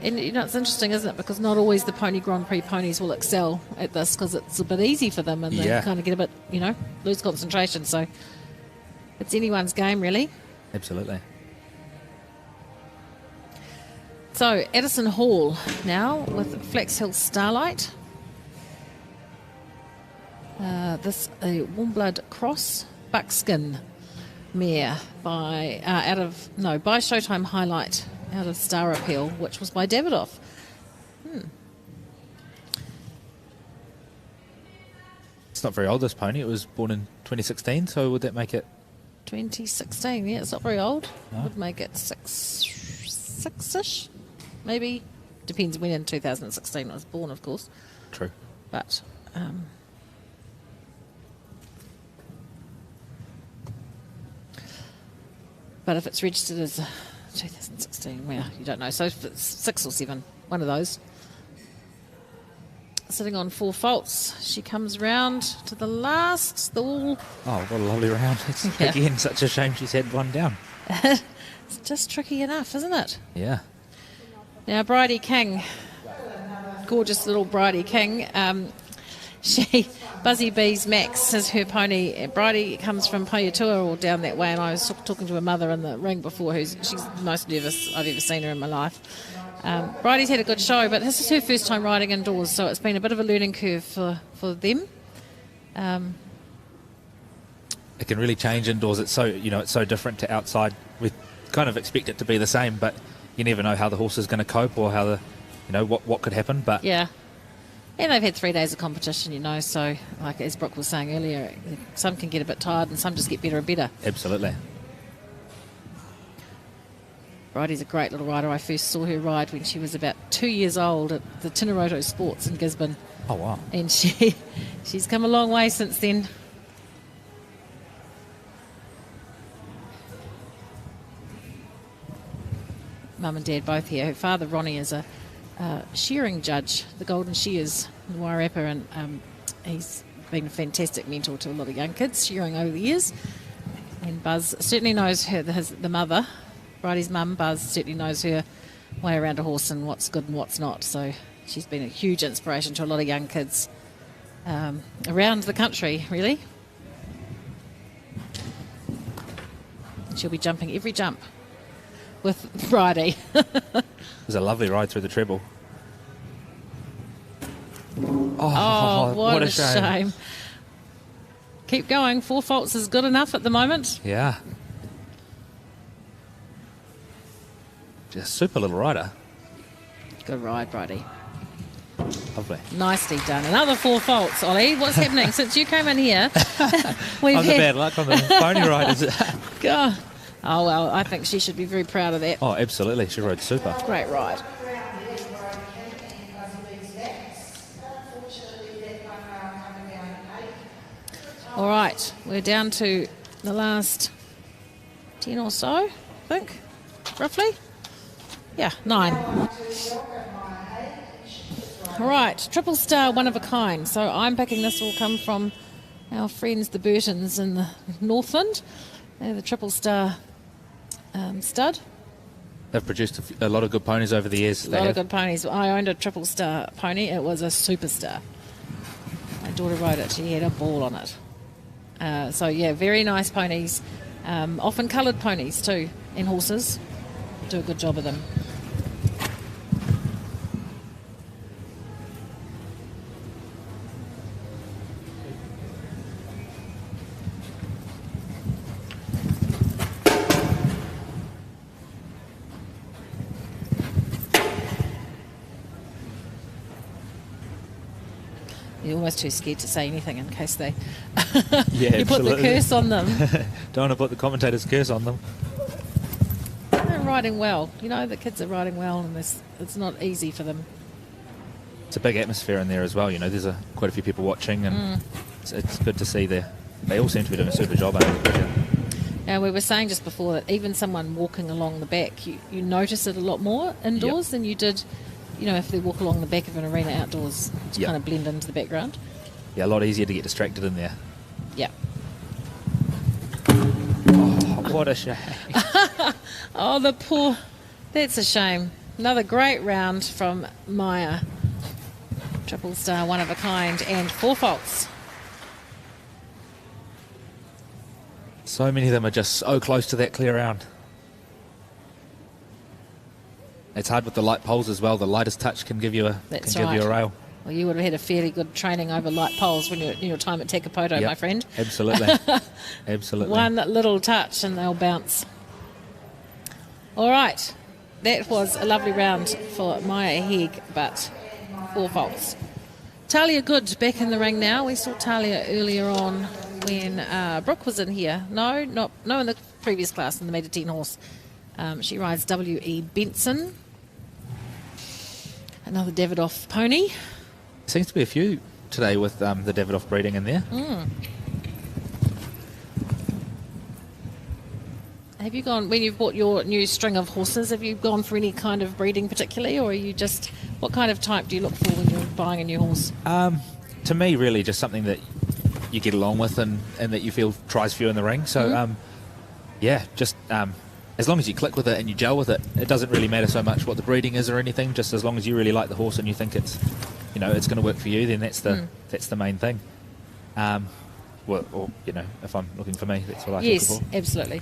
and you know, it's interesting, isn't it? Because not always the Pony Grand Prix ponies will excel at this, because it's a bit easy for them, and they kind of get a bit, lose concentration. So, it's anyone's game, really. Absolutely. So, Addison Hall now with Flax Hill Starlight. This a Warm Blood Cross Buckskin mare by Showtime Highlight out of Star Appeal, which was by Davidoff. It's not very old, this pony. It was born in 2016, so would that make it... 2016, yeah, it's not very old. Would make it six-ish, maybe. Depends when in 2016 it was born, of course. True. But if it's registered as 2016, well, you don't know. So if it's 6 or 7, one of those. Sitting on 4 faults. She comes round to the last, the wall. Oh, what a lovely round. It's again such a shame she's had one down. It's just tricky enough, isn't it? Yeah. Now, Bridie King, gorgeous little Bridie King. Buzzy Bee's Max is her pony. Bridie comes from Paiatua or down that way, and I was talking to her mother in the ring before, she's the most nervous I've ever seen her in my life. Bridie's had a good show, but this is her first time riding indoors, so it's been a bit of a learning curve for them. It can really change indoors. It's so different to outside. We kind of expect it to be the same, but you never know how the horse is going to cope or how what could happen. But yeah, and they've had 3 days of competition, so like as Brooke was saying earlier, some can get a bit tired and some just get better and better. Absolutely. Bridie's a great little rider. I first saw her ride when she was about 2 years old at the Tinoroto Sports in Gisborne. Oh, wow. And she's come a long way since then. Mum and Dad both here. Her father, Ronnie, is a shearing judge, the Golden Shears in Wairarapa, and he's been a fantastic mentor to a lot of young kids shearing over the years. And Buzz certainly knows her, the mother, Bridie's mum, Buzz, certainly knows her way around a horse and what's good and what's not. So she's been a huge inspiration to a lot of young kids around the country, really. She'll be jumping every jump with Bridie. It was a lovely ride through the treble. Oh, what a shame. Keep going. 4 faults is good enough at the moment. Yeah. Just super little rider. Good ride, Bridie. Lovely. Nicely done. Another 4 faults, Ollie. What's happening since you came in here? We've had the bad luck on the pony riders. God. Oh, well, I think she should be very proud of that. Oh, absolutely. She rode super. Great ride. All right, we're down to the last 10 or so, I think, roughly. Yeah, 9. All right, triple star, one of a kind. So I'm picking this will come from our friends the Burtons in the Northland. They're the triple star stud. They've produced a lot of good ponies over the years. A lot of good ponies. I owned a triple star pony. It was a superstar. My daughter rode it. She had a ball on it. So, yeah, very nice ponies. Often coloured ponies, too, and horses. Do a good job of them. You're almost too scared to say anything in case they yeah, you put the curse on them. Don't want to put the commentator's curse on them. They're riding well. The kids are riding well, and it's not easy for them. It's a big atmosphere in there as well. There's quite a few people watching, and it's good to see there. They all seem to be doing a super job under the pressure. Now, we were saying just before that even someone walking along the back, you notice it a lot more indoors than you did. If they walk along the back of an arena outdoors to kind of blend into the background. Yeah, a lot easier to get distracted in there. Yeah. Oh, what a shame. Oh, the poor... That's a shame. Another great round from Maya. Triple star, one of a kind, and 4 faults. So many of them are just so close to that clear round. It's hard with the light poles as well. The lightest touch can give you a rail. Well, you would have had a fairly good training over light poles when you're in your time at Tekapoto, my friend. Absolutely. Absolutely. One little touch and they'll bounce. All right. that was a lovely round for Maya Hegg, but 4 faults. Talia Good back in the ring now. We saw Talia earlier on when Brooke was in here. No, in the previous class in the metre 10 horse. She rides W.E. Benson. Another Davidoff pony. Seems to be a few today with the Davidoff breeding in there. Have you gone, when you've bought your new string of horses, have you gone for any kind of breeding particularly, or are you just, what kind of type do you look for when you're buying a new horse? To me, really, just something that you get along with and that you feel tries for you in the ring. So, just as long as you click with it and you gel with it, it doesn't really matter so much what the breeding is or anything. Just as long as you really like the horse and you think it's going to work for you, then that's the main thing. If I'm looking for me, that's what I look for. Yes, absolutely.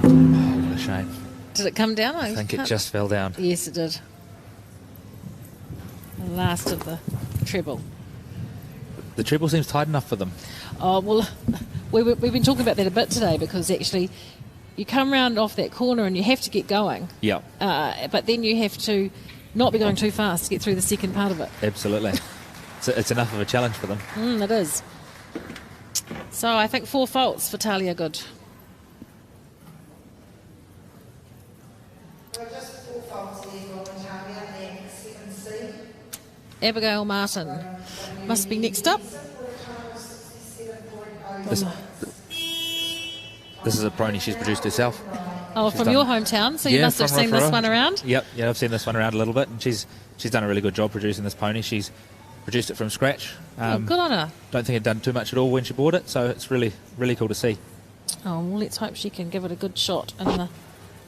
Oh, what a shame. Did it come down? I think it just fell down. Yes, it did. The last of the treble. The treble seems tight enough for them. Oh, well, we've been talking about that a bit today, because actually you come round off that corner and you have to get going. Yeah. But then you have to not be going too fast to get through the second part of it. Absolutely. It's enough of a challenge for them. It is. So I think 4 faults for Talia Good. Well, just 4 faults there, Rob and Talia, and 7C. Abigail Martin must be next up. This is a pony she's produced herself. Oh, from your hometown, so you must have seen this one around? Yep, yeah, I've seen this one around a little bit, and she's done a really good job producing this pony. She's produced it from scratch. Good on her. Don't think it done too much at all when she bought it, so it's really, really cool to see. Oh, well, let's hope she can give it a good shot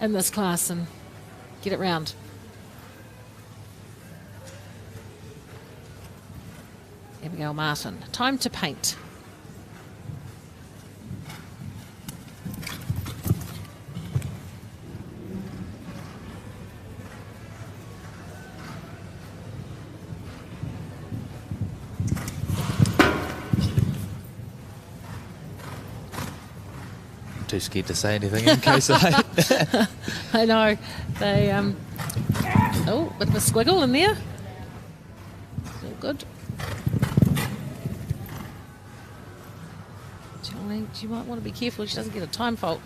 in this class and get it round. Abigail Martin. Time to paint. Too scared to say anything in case I... I know. They, oh, bit of a squiggle in there. All good. She might want to be careful she doesn't get a time fault.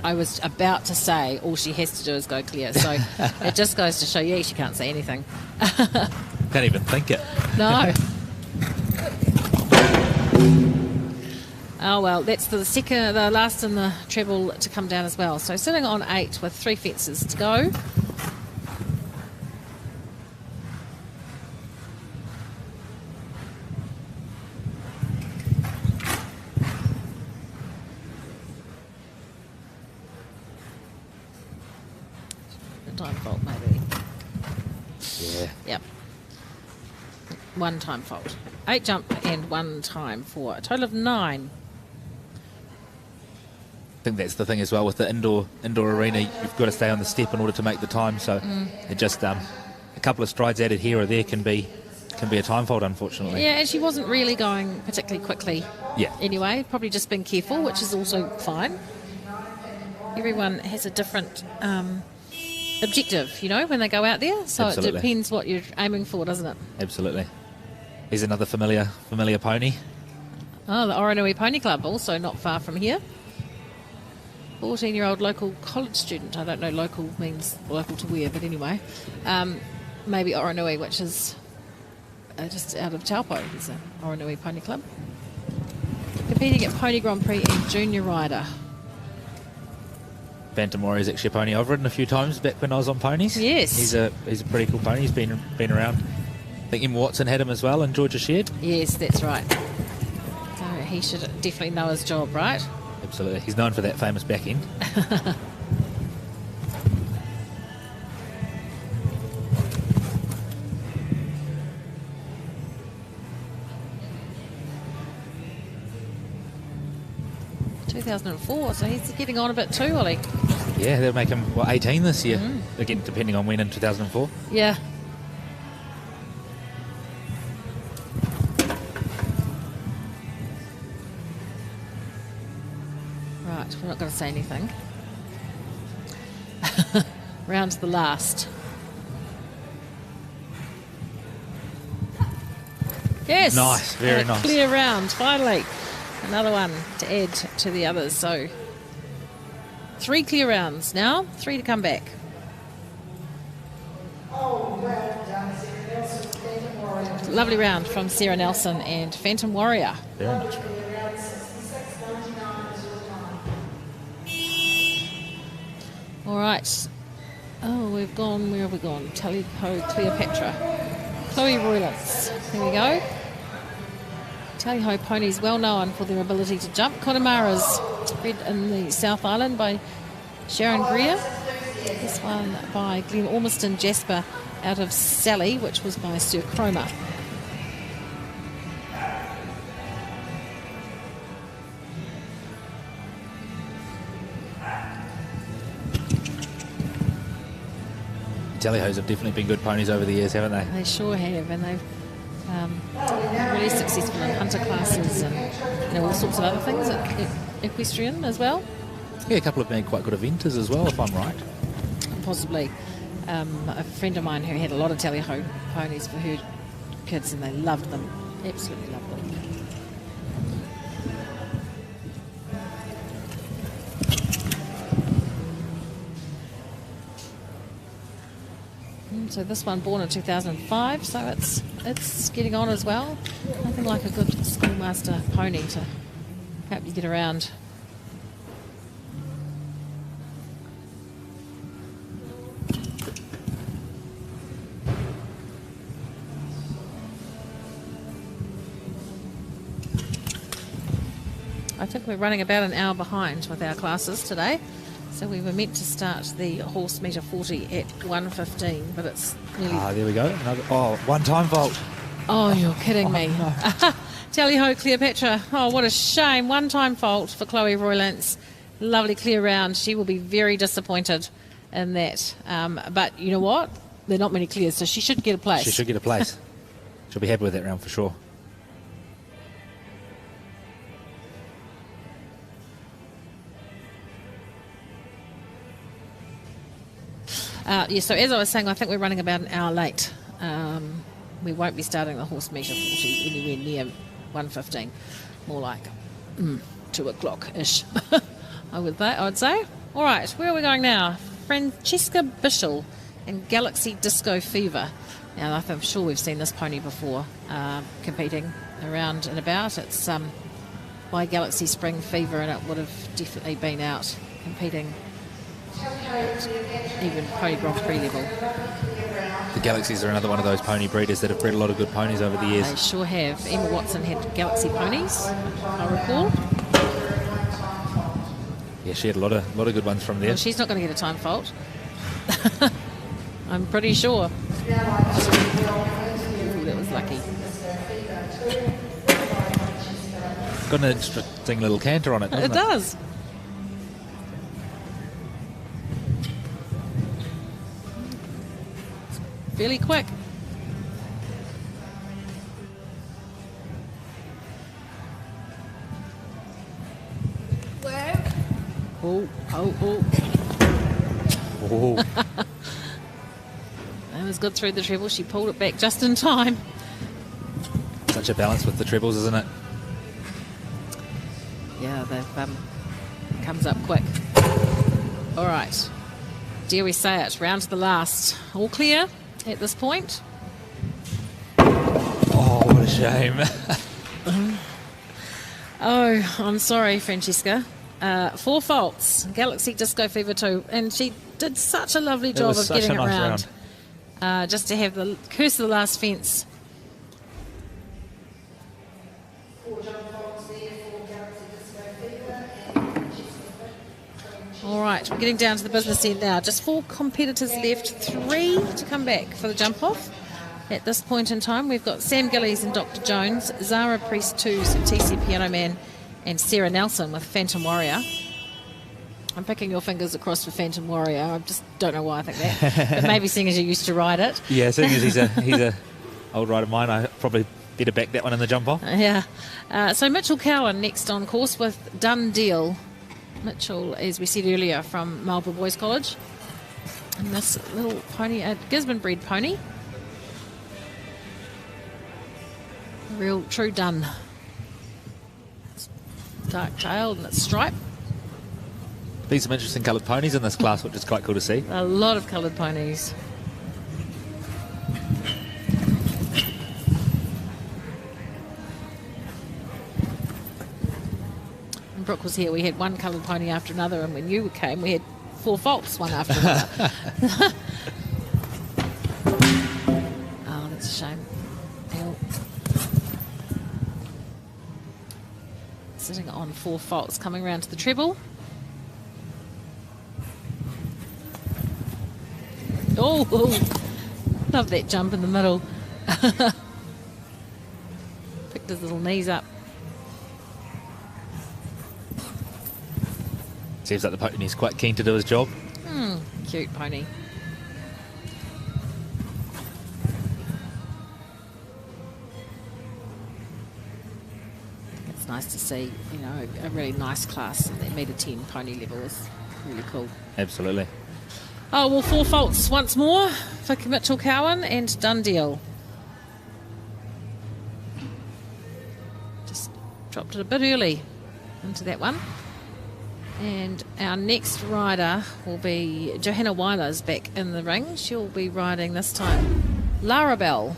I was about to say all she has to do is go clear, so it just goes to show you she can't say anything. Can't even think it. No. Oh well, that's the last in the treble to come down as well. So sitting on 8 with 3 fences to go. Time fault maybe. Yeah. Yep. 1 time fault. 8 jump and 1 time for a total of 9. I think that's the thing as well with the indoor arena. You've got to stay on the step in order to make the time. So it just a couple of strides added here or there can be a time fault, unfortunately. Yeah, and she wasn't really going particularly quickly. Yeah. Anyway, probably just being careful, which is also fine. Everyone has a different objective, when they go out there. So Absolutely. It depends what you're aiming for, doesn't it? Absolutely. Here's another familiar pony. Oh, the Oranui Pony Club, also not far from here. 14-year-old local college student. I don't know local means local to where, but anyway. Maybe Oranui, which is just out of Taupo. There's an Oranui Pony Club. Competing at Pony Grand Prix and Junior Rider. Bantamori is actually a pony I've ridden a few times back when I was on ponies. Yes. He's a pretty cool pony. He's been around. I think Emma Watson had him as well, and Georgia Shed. Yes, that's right. So he should definitely know his job, right? Absolutely. He's known for that famous back end. ...2004, so he's getting on a bit too, Ollie. Yeah, they'll make him, 18 this year? Again, depending on when in 2004. Yeah. I'm not going to say anything. Round to the last. Yes. Nice, very nice. Clear round, finally. Another one to add to the others. So 3 clear rounds now, 3 to come back. Oh, well done, Sarah Nelson, Phantom Warrior. Lovely round from Sarah Nelson and Phantom Warrior. Very nice. Around 66.99 is your time. All right. Oh, we've gone, where have we gone? Tally-ho, Cleopatra. Chloe Roylance. There we go. Tally-ho ponies, well known for their ability to jump. Connemara's bred in the South Island by Sharon Greer. This one by Glenn Ormiston Jasper out of Sally, which was by Sir Cromer. Tally-hos have definitely been good ponies over the years, haven't they? They sure have, and they've been really successful in hunter classes and all sorts of other things at equestrian as well. Yeah, a couple have been quite good eventers as well, if I'm right. Possibly. A friend of mine who had a lot of tally-ho ponies for her kids, and they loved them, absolutely loved them. So this one born in 2005, so it's getting on as well. Nothing like a good schoolmaster pony to help you get around. I think we're running about an hour behind with our classes today. So we were meant to start the horse meter 40 at 1:15, but it's nearly... There we go. Another, one time vault. Oh, you're kidding me. No. Tally-ho, Cleopatra. Oh, what a shame. One-time fault for Chloe Roylance. Lovely clear round. She will be very disappointed in that. But you know what? There are not many clears, so she should get a place. She should get a place. She'll be happy with that round for sure. So as I was saying, I think we're running about an hour late. We won't be starting the horse meter 40 anywhere near 1:15. More like 2 o'clock-ish, I would say. All right, where are we going now? Francesca Bishel and Galaxy Disco Fever. Now, I'm sure we've seen this pony before competing around and about. It's by Galaxy Spring Fever, and it would have definitely been out competing even pony Grand Prix level. The Galaxies are another one of those pony breeders that have bred a lot of good ponies over the years. They sure have. Emma Watson had Galaxy ponies, I recall. Yeah, she had a lot of good ones from there. Well, she's not going to get a time fault. I'm pretty sure. Ooh, that was lucky. It's got an interesting little canter on it, doesn't it? It does. Fairly quick. Oh. Oh. That was good through the treble. She pulled it back just in time. Such a balance with the trebles, isn't it? Yeah, they've comes up quick. All right. Dare we say it? Round to the last. All clear at this point. Oh, what a shame. Oh, I'm sorry, Francesca. 4 faults. Galaxy Disco Fever 2. And she did such a lovely job of getting it round. Just to have the curse of the last fence. 4 jump faults there for Galaxy Disco Fever and All right, we're getting down to the business end now. Just 4 competitors left, 3 to come back for the jump off. At this point in time, we've got Sam Gillies and Dr. Jones, Zara Priest 2's TC Piano Man, and Sarah Nelson with Phantom Warrior. I'm picking your fingers across for Phantom Warrior. I just don't know why I think that. But maybe seeing as you used to ride it. Yeah, seeing as he's a old rider of mine, I probably better back that one in the jump off. Yeah. So Mitchell Cowan next on course with Done Deal. Mitchell, as we said earlier, from Marlborough Boys College. And this little pony, a Gisborne bred pony. Real true dun. It's dark-tailed and it's striped. Been some interesting coloured ponies in this class, which is quite cool to see. A lot of coloured ponies. When Brooke was here, we had one coloured pony after another, and when you came, we had 4 faults, one after another. Oh, that's a shame. Ew. Sitting on 4 faults, coming round to the treble. Oh, love that jump in the middle. Picked his little knees up. Seems like the pony's quite keen to do his job. Cute pony. It's nice to see, you know, a really nice class at that metre 10 pony level is really cool. Absolutely. Oh, well, 4 faults once more for Mitchell Cowan and done deal. Just dropped it a bit early into that one. And our next rider will be Johanna Weiler's back in the ring. She'll be riding this time Larabelle,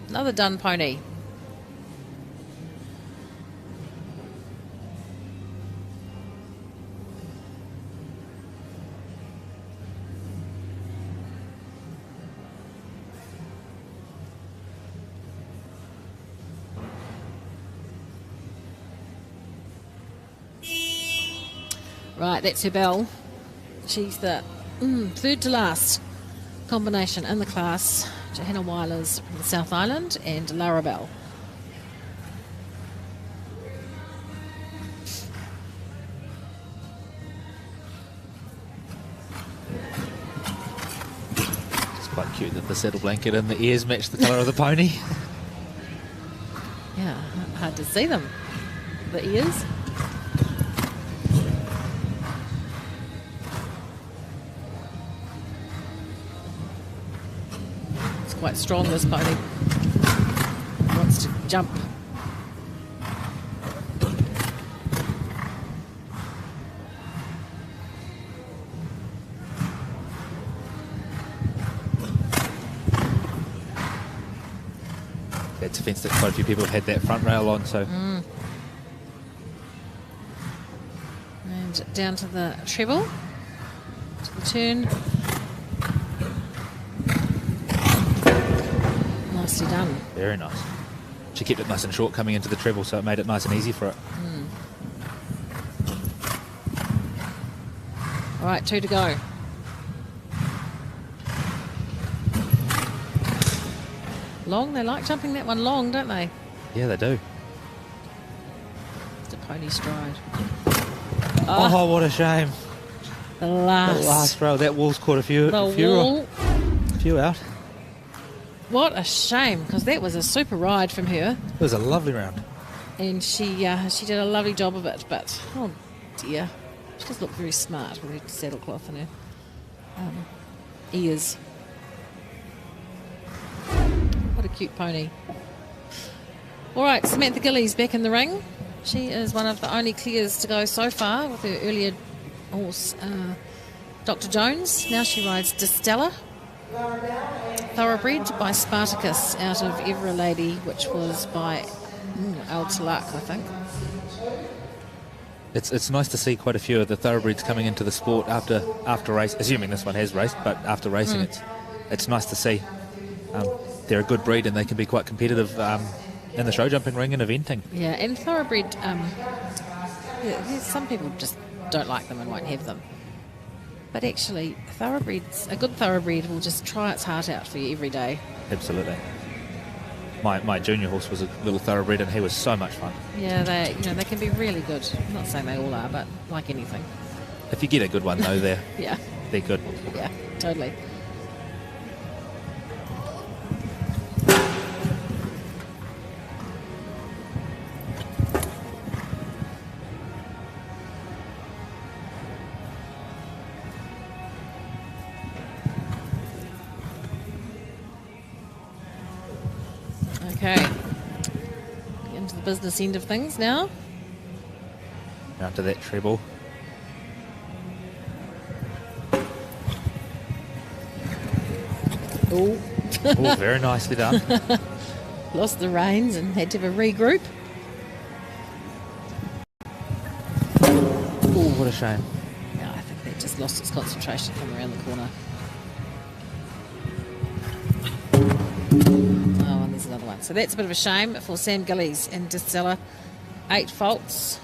another dun pony. Right, that's her bell. She's the third to last combination in the class. Johanna Weiler's from the South Island and Larabelle. It's quite cute that the saddle blanket and the ears match the colour of the pony. Yeah, hard to see them. The ears. Quite strong, this pony. Wants to jump. That's a fence that quite a few people have had that front rail on, so... And down to the treble. To the turn. Nicely done. Very nice. She kept it nice and short coming into the treble, so it made it nice and easy for it. All right, 2 to go. Long, they like jumping that one long, don't they? Yeah, they do. It's a pony stride. Oh, what a shame. The last. The last rail. That wall's caught a few out. What a shame, because that was a super ride from her. It was a lovely round. And she did a lovely job of it, but oh dear, she does look very smart with her saddlecloth and her ears. What a cute pony. All right, Samantha Gillies back in the ring. She is one of the only clears to go so far with her earlier horse, Dr. Jones. Now she rides Distella, thoroughbred by Spartacus out of Evra Lady, which was by Al Talak, I think. It's nice to see quite a few of the thoroughbreds coming into the sport after race, assuming this one has raced, but after racing it's nice to see. They're a good breed and they can be quite competitive in the show jumping ring and eventing. Yeah, and thoroughbred, some people just don't like them and won't have them. But actually, a good thoroughbred will just try its heart out for you every day. Absolutely. My junior horse was a little thoroughbred and he was so much fun. Yeah, they can be really good. I'm not saying they all are, but like anything. If you get a good one though, they're good. Yeah, totally. Okay. Into the business end of things now. Down to that treble. Oh. Oh, very nicely done. Lost the reins and had to have a regroup. Oh, what a shame. No, I think that just lost its concentration from around the corner. Oh, and there's another one. So that's a bit of a shame for Sam Gillies and Distiller. 8 faults.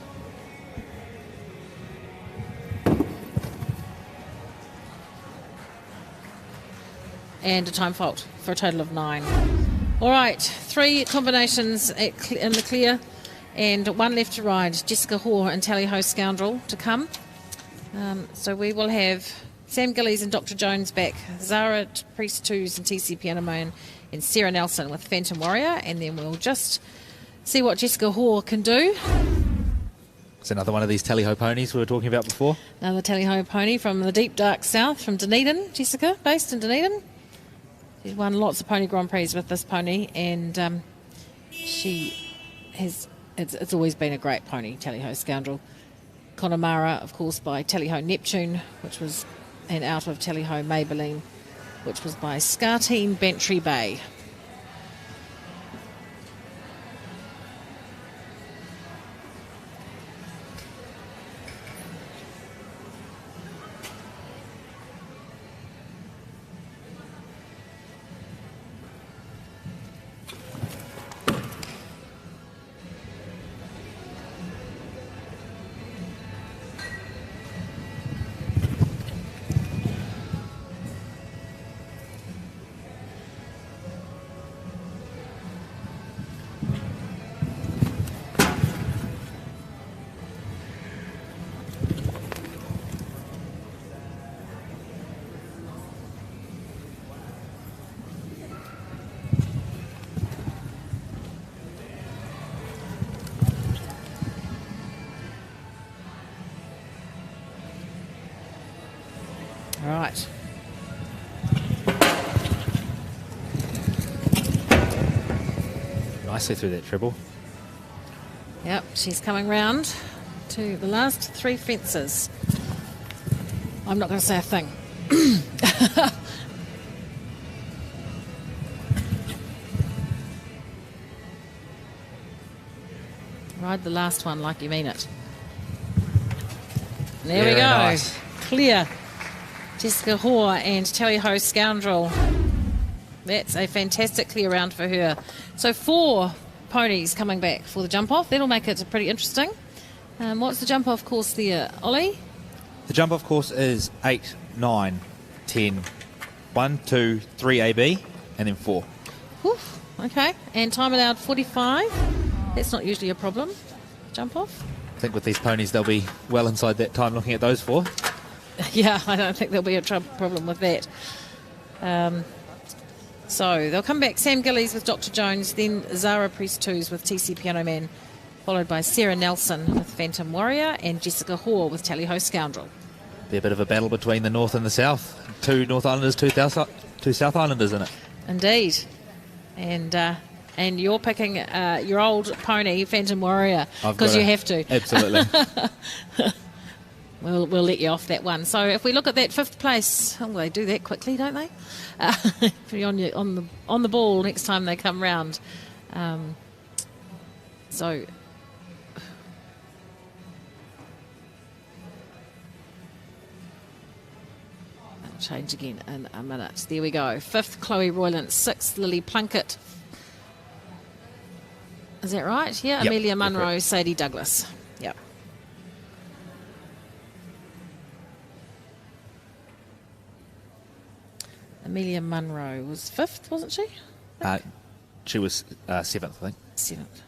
And a time fault for a total of 9. All right, 3 combinations in the clear and 1 left to ride. Jessica Hoare and Tally Ho Scoundrel to come. So we will have Sam Gillies and Dr. Jones back, Zara Priest Twos and TC Piano Man, and Sarah Nelson with Phantom Warrior, and then we'll just see what Jessica Hoare can do. It's another one of these Tally Ho ponies we were talking about before. Another Tally Ho pony from the deep dark south, from Dunedin. Jessica, based in Dunedin. She's won lots of pony Grand Prix with this pony, and she has. It's always been a great pony, Tally Ho Scoundrel. Connemara, of course, by Tally Ho Neptune, which was, and out of Tally Ho Maybelline, which was by Scartine Bantry Bay. Right. Nicely through that treble. Yep, she's coming round to the last 3 fences. I'm not going to say a thing. Ride the last one like you mean it. There we go. Nice. Clear. Jessica Hoare and Tally Ho Scoundrel. That's a fantastic clear round for her. So 4 ponies coming back for the jump-off. That'll make it pretty interesting. What's the jump-off course there, Ollie? The jump-off course is 8, 9, 10, 1, 2, 3 AB, and then 4. Oof, okay. And time allowed 45. That's not usually a problem. Jump-off. I think with these ponies, they'll be well inside that time looking at those 4. Yeah, I don't think there'll be a problem with that. So they'll come back Sam Gillies with Dr. Jones, then Zara Priest Twos with TC Piano Man, followed by Sarah Nelson with Phantom Warrior, and Jessica Hoare with Tally Ho Scoundrel. Be a bit of a battle between the North and the South. 2 North Islanders, 2 South Islanders in it. Indeed. And you're picking your old pony, Phantom Warrior, because you have to. Absolutely. We'll let you off that one. So if we look at that 5th place, oh, they do that quickly, don't they? Be on the ball next time they come round. So I'll change again in a minute. There we go. 5th, Chloe Royland. 6th, Lily Plunkett. Is that right? Yeah. Yep, Amelia Munro, correct. Sadie Douglas. Yep. Amelia Munro was 5th, wasn't she? She was 7th, I think. 7th.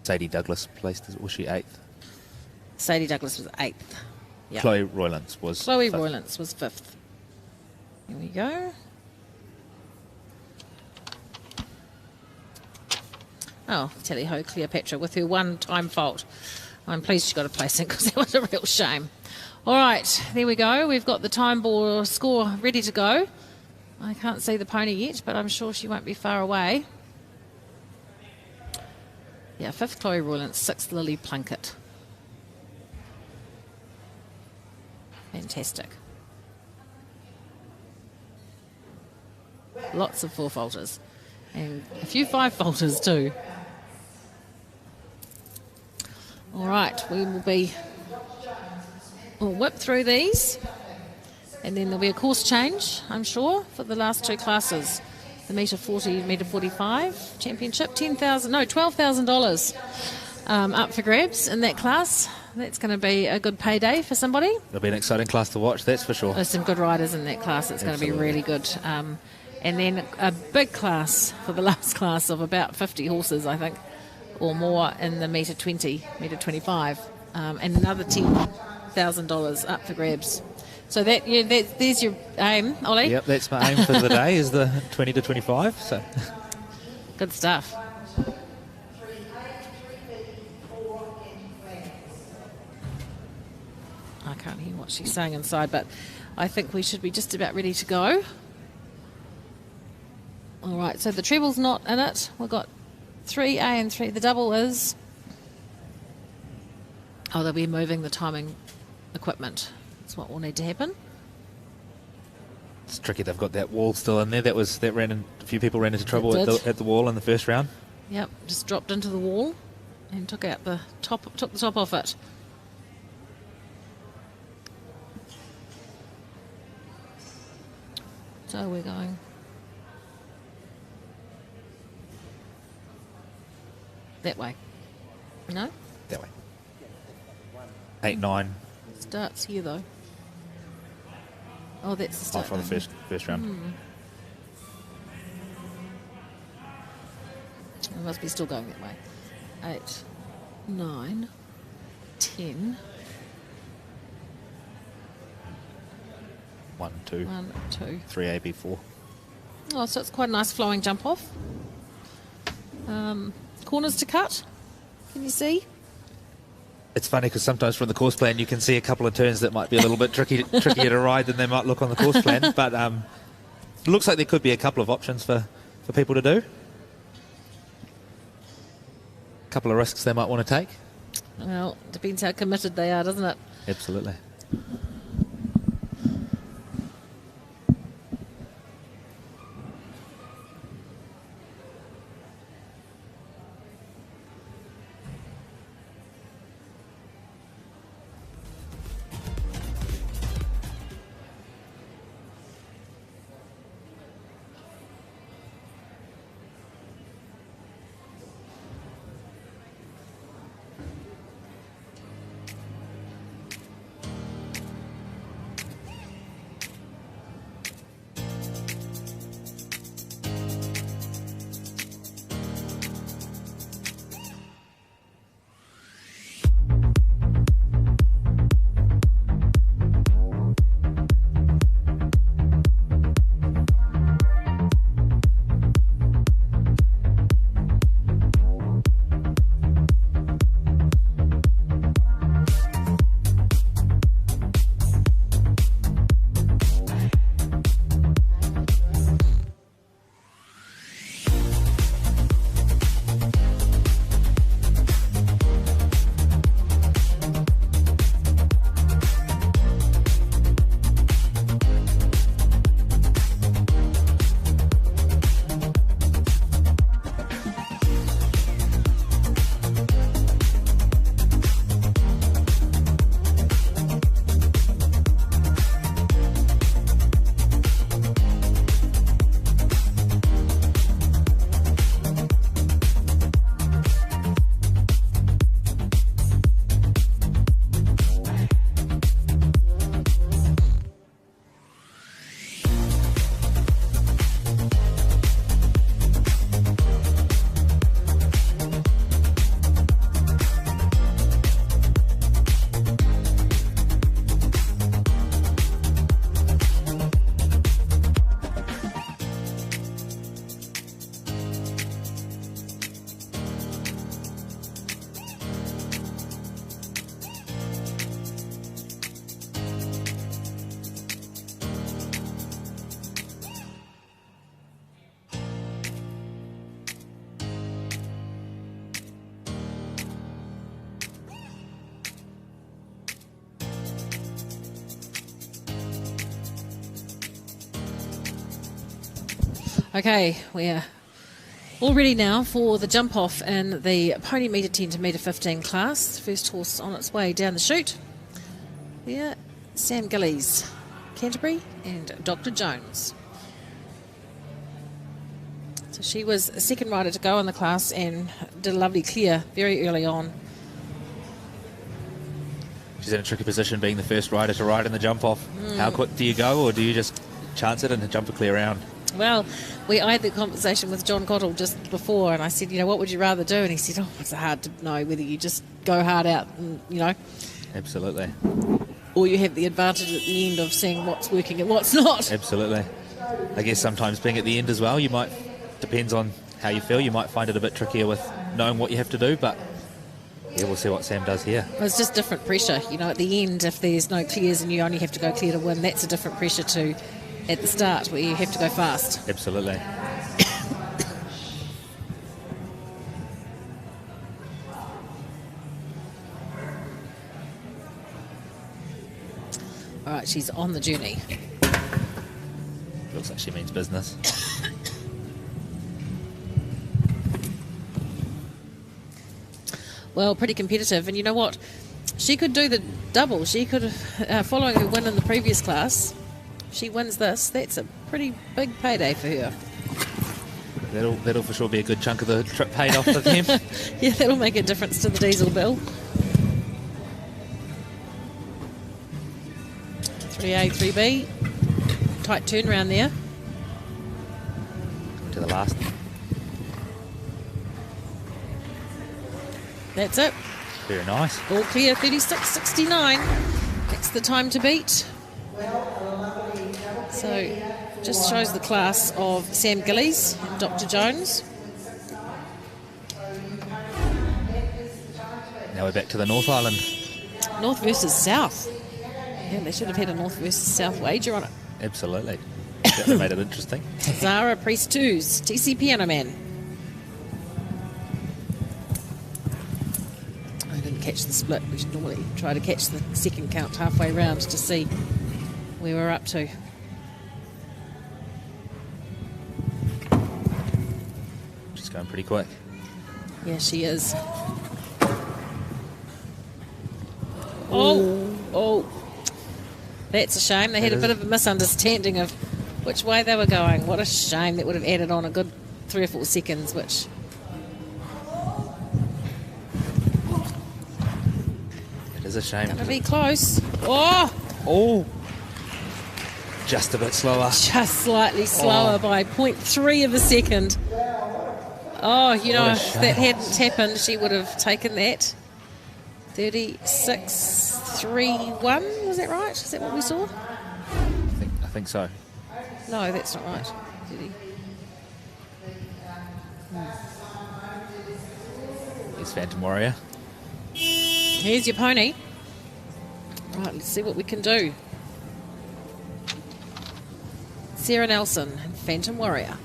Sadie Douglas placed, was she 8th? Sadie Douglas was 8th. Yep. Chloe Roylands was Chloe 5th. Roylands was 5th. Here we go. Oh, Tally Ho Cleopatra with her 1 time fault. I'm pleased she got a placing because that was a real shame. All right, there we go. We've got the time ball score ready to go. I can't see the pony yet, but I'm sure she won't be far away. Yeah, 5th Chloe Royland, 6th Lily Plunkett. Fantastic. Lots of 4-faulters. And a few 5-faulters too. All right, we'll whip through these. And then there'll be a course change, I'm sure, for the last 2 classes. The metre 40, metre 45 championship, $12,000 up for grabs in that class. That's going to be a good payday for somebody. It'll be an exciting class to watch, that's for sure. There's some good riders in that class. It's going to be really good. And then a big class for the last class of about 50 horses, I think, or more in the metre 20, metre 25, and another $10,000 up for grabs. So there's your aim, Ollie. Yep, that's my aim for the day, is the 20 to 25. So good stuff. I can't hear what she's saying inside, but I think we should be just about ready to go. All right, so the treble's not in it. We've got 3A and 3. The double is... Oh, they'll be moving the timing equipment. That's what will need to happen. It's tricky. They've got that wall still in there. A few people ran into trouble at the wall in the first round. Yep, just dropped into the wall and took the top off it. So we're going that way. No? That way. 8, 9. Starts here though. Oh, that's the start. From the first round. It must be still going that way. 8, 9, 10. 1, 2. 1, 2. 3A, B, 4. Oh, so it's quite a nice flowing jump off. Corners to cut. Can you see? It's funny because sometimes from the course plan you can see a couple of turns that might be a little bit trickier to ride than they might look on the course plan. But it looks like there could be a couple of options for people to do. A couple of risks they might want to take. Well, depends how committed they are, doesn't it? Absolutely. Okay, we're all ready now for the jump off in the pony metre 10 to metre 15 class. First horse on its way down the chute. Yeah, Sam Gillies, Canterbury, and Dr. Jones. So she was a second rider to go in the class and did a lovely clear very early on. She's in a tricky position being the first rider to ride in the jump off. How quick do you go, or do you just chance it and jump a clear round? Well, I had the conversation with John Cottle just before, and I said, what would you rather do? And he said, it's hard to know whether you just go hard out and, Absolutely. or you have the advantage at the end of seeing what's working and what's not. Absolutely. I guess sometimes being at the end as well, depends on how you feel, you might find it a bit trickier with knowing what you have to do, but yeah, we'll see what Sam does here. Well, it's just different pressure. At the end, if there's no clears and you only have to go clear to win, that's a different pressure to at the start where you have to go fast. Absolutely. All right, she's on the journey. Looks like she means business. Well, pretty competitive. And you know what? She could do the double. She could, following her win in the previous class, she wins this. That's a pretty big payday for her. That'll for sure be a good chunk of the trip paid off for them. Yeah, that'll make a difference to the diesel bill. 3A, 3B. Tight turnaround there. To the last. That's it. Very nice. All clear, 36.69. That's the time to beat. So, just shows the class of Sam Gillies and Dr. Jones. Now we're back to the North Island. North versus South. Yeah, they should have had a North versus South wager on it. Absolutely. That made it interesting. Zara Priest 2's TC Piano Man. I didn't catch the split. We should normally try to catch the second count halfway round to see where we're up to. She's going pretty quick. Yeah, she is. Oh. That's a shame. They had a bit of a misunderstanding of which way they were going. What a shame. That would have added on a good 3 or 4 seconds, which... It is a shame. Going to be close. Oh! Just a bit slower. Just slightly slower by 0.3 of a second. Oh, if that hadn't happened, she would have taken that. 36.31, was that right? Is that what we saw? I think so. No, that's not right. Here's Phantom Warrior. Here's your pony. Right, let's see what we can do. Sarah Nelson and Phantom Warrior.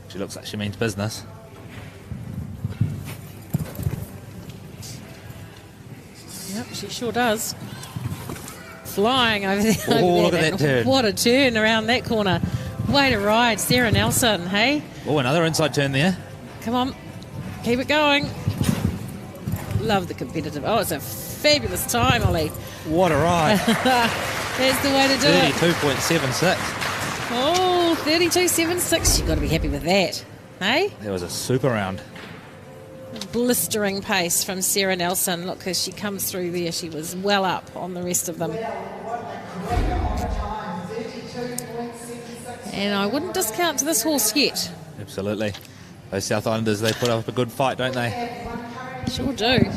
She looks like she means business. Yep, she sure does. Flying over there. Oh, look at that turn. What a turn around that corner. Way to ride, Sarah Nelson, hey? Oh, another inside turn there. Come on, keep it going. Love the competitive. Oh, it's a fabulous time, Ollie. What a ride. That's the way to do it. 32.76. Oh, 32.76. You've got to be happy with that, hey? That was a super round. Blistering pace from Sarah Nelson. Look, as she comes through there, she was well up on the rest of them. And I wouldn't discount this horse yet. Absolutely. Those South Islanders, they put up a good fight, don't they? Sure do.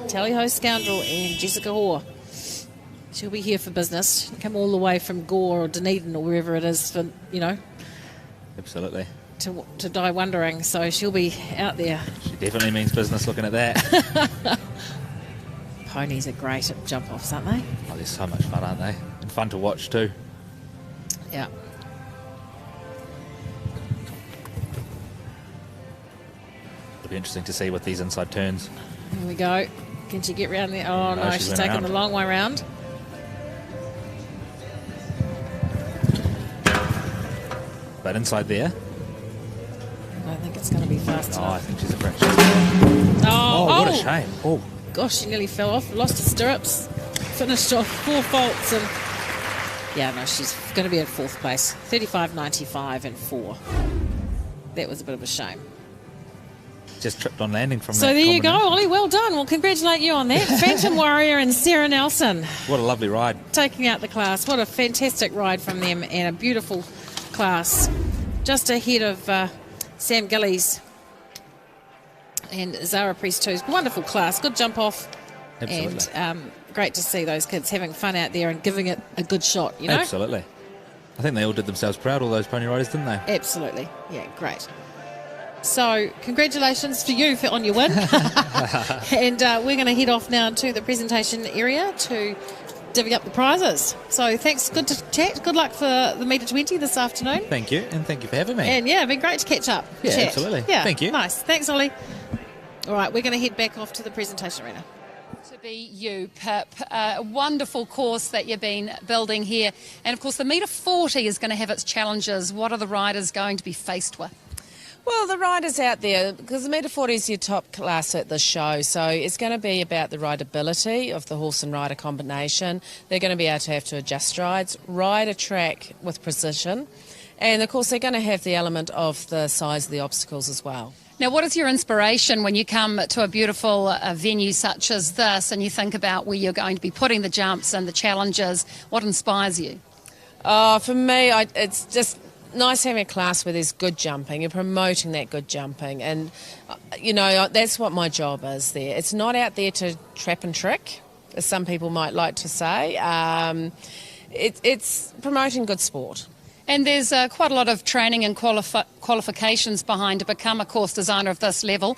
Tally Ho Scoundrel and Jessica Hoare. She'll be here for business. Come all the way from Gore or Dunedin or wherever it is for, Absolutely. to die wondering. So she'll be out there. She definitely means business looking at that. Ponies are great at jump-offs, aren't they? Oh, they're so much fun, aren't they? And fun to watch too. Yeah. be interesting to see with these inside turns. Here we go. Can she get round there? Oh, no, she's taking around. the long way round. But inside there. I don't think it's going to be fast Oh, I enough. think she's a fraction. Oh, What a shame. Oh, Gosh, she nearly fell off. Lost her stirrups. Finished off 4 faults. And yeah, no, she's going to be in 4th place. 35.95 and 4. That was a bit of a shame. just tripped on landing from that. So there you go, combination. Ollie. Well done. We'll congratulate you on that. Phantom Warrior and Sarah Nelson What a lovely ride. taking out the class. What a fantastic ride from them and a beautiful class. Just ahead of Sam Gillies and Zara Priest too. Wonderful class. Good jump off. Absolutely. And great to see those kids having fun out there and giving it a good shot, you know? Absolutely. I think they all did themselves proud, all those pony riders, didn't they? Absolutely. Yeah, great. So, congratulations for you on your win. And we're going to head off now to the presentation area to divvy up the prizes. So, thanks. Good to chat. Good luck for the Metre 20 this afternoon. Thank you, and thank you for having me. And yeah, been great to catch up. Yeah, chat. absolutely. Yeah, Thank you. Nice. Thanks, Ollie. All right, we're going to head back off to the presentation arena. To be you, Pip. A wonderful course that you've been building here. And of course, the Metre 40 is going to have its challenges. What are the riders going to be faced with? Well, the riders out there, because the Metre 40 is your top class at the show, so it's going to be about the rideability of the horse and rider combination. They're going to be able to have to adjust strides, ride a track with precision, and of course they're going to have the element of the size of the obstacles as well. Now, what is your inspiration when you come to a beautiful venue such as this and you think about where you're going to be putting the jumps and the challenges? What inspires you? For me, it's just nice having a class where there's good jumping. You're promoting that good jumping, and you know, that's what my job is there. It's not out there to trap and trick, as some people might like to say. It's promoting good sport. And there's quite a lot of training and qualifications behind to become a course designer of this level.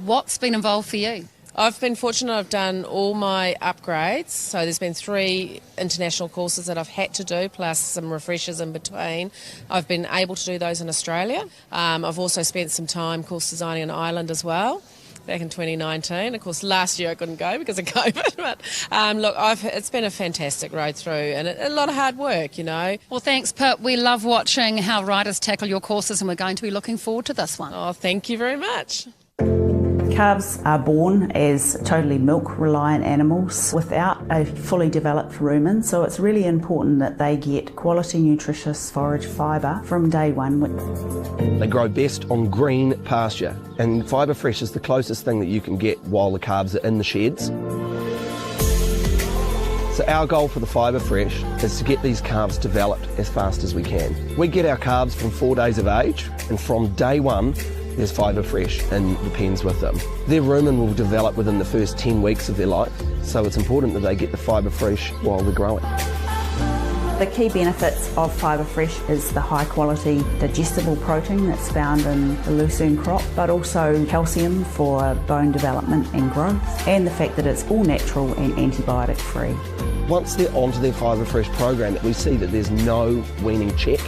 What's been involved for you? I've been fortunate. I've done all my upgrades. So there's been 3 international courses that I've had to do, plus some refreshers in between. I've been able to do those in Australia. I've also spent some time course designing in Ireland as well, back in 2019. Of course, last year I couldn't go because of COVID. But look, it's been a fantastic road through and a lot of hard work, you know. Well, thanks, Pip. We love watching how riders tackle your courses, and we're going to be looking forward to this one. Oh, thank you very much. Calves are born as totally milk-reliant animals without a fully developed rumen, so it's really important that they get quality nutritious forage fibre from day one. They grow best on green pasture, and Fibre Fresh is the closest thing that you can get while the calves are in the sheds. So our goal for the Fibre Fresh is to get these calves developed as fast as we can. We get our calves from 4 days of age, and from day one, there's Fibre Fresh in the pens with them. Their rumen will develop within the first 10 weeks of their life, so it's important that they get the Fibre Fresh while they're growing. The key benefits of Fibre Fresh is the high quality digestible protein that's found in the lucerne crop, but also calcium for bone development and growth, and the fact that it's all natural and antibiotic free. Once they're onto their Fibre Fresh program, we see that there's no weaning check,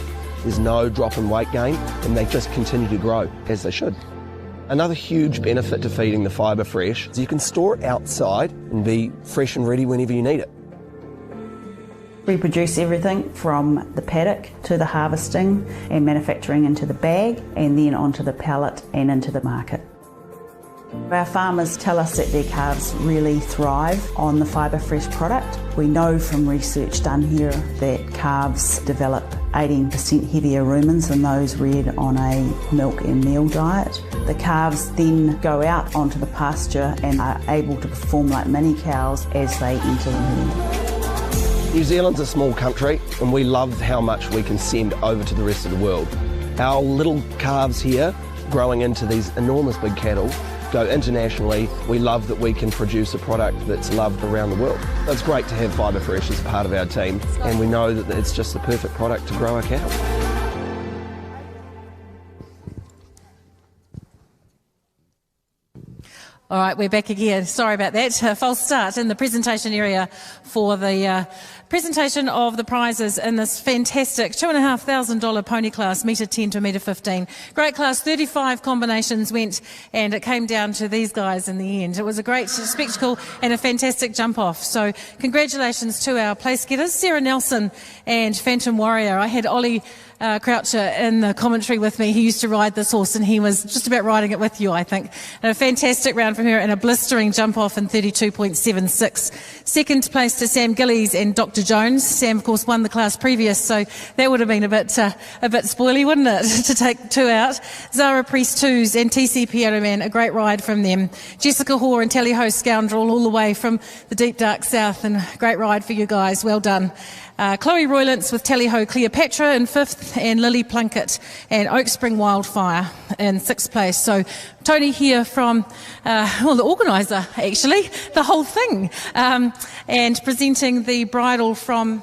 there's no drop in weight gain, and they just continue to grow as they should. Another huge benefit to feeding the Fibre Fresh is you can store it outside and be fresh and ready whenever you need it. We produce everything from the paddock to the harvesting and manufacturing into the bag, and then onto the pallet and into the market. Our farmers tell us that their calves really thrive on the Fibre Fresh product. We know from research done here that calves develop 18% heavier rumens than those reared on a milk and meal diet. The calves then go out onto the pasture and are able to perform like mini cows as they enter the herd. New Zealand's a small country, and we love how much we can send over to the rest of the world. Our little calves here, growing into these enormous big cattle, go internationally. We love that we can produce a product that's loved around the world. It's great to have Fibre Fresh as a part of our team, and we know that it's just the perfect product to grow our cattle. All right, we're back again. Sorry about that. False start in the presentation area for the presentation of the prizes in this fantastic $2,500 pony class, metre 10 to metre 15. Great class, 35 combinations went, and it came down to these guys in the end. It was a great spectacle and a fantastic jump off. So congratulations to our place getters, Sarah Nelson and Phantom Warrior. I had Ollie Croucher in the commentary with me. He used to ride this horse and he was just about riding it with you, I think. And a fantastic round from her and a blistering jump off in 32.76. Second place to Sam Gillies and Dr. Jones. Sam, of course, won the class previous, so that would have been a bit spoily, wouldn't it, to take two out. Zara Priest Twos and TC Piano Man, a great ride from them. Jessica Hoare and Tally Ho Scoundrel all the way from the deep dark south, and great ride for you guys. Well done. Chloe Roylance with Tally Ho Cleopatra in 5th, and Lily Plunkett and Oak Spring Wildfire in 6th place. So Tony here from, the organiser actually, the whole thing, and presenting the bridle from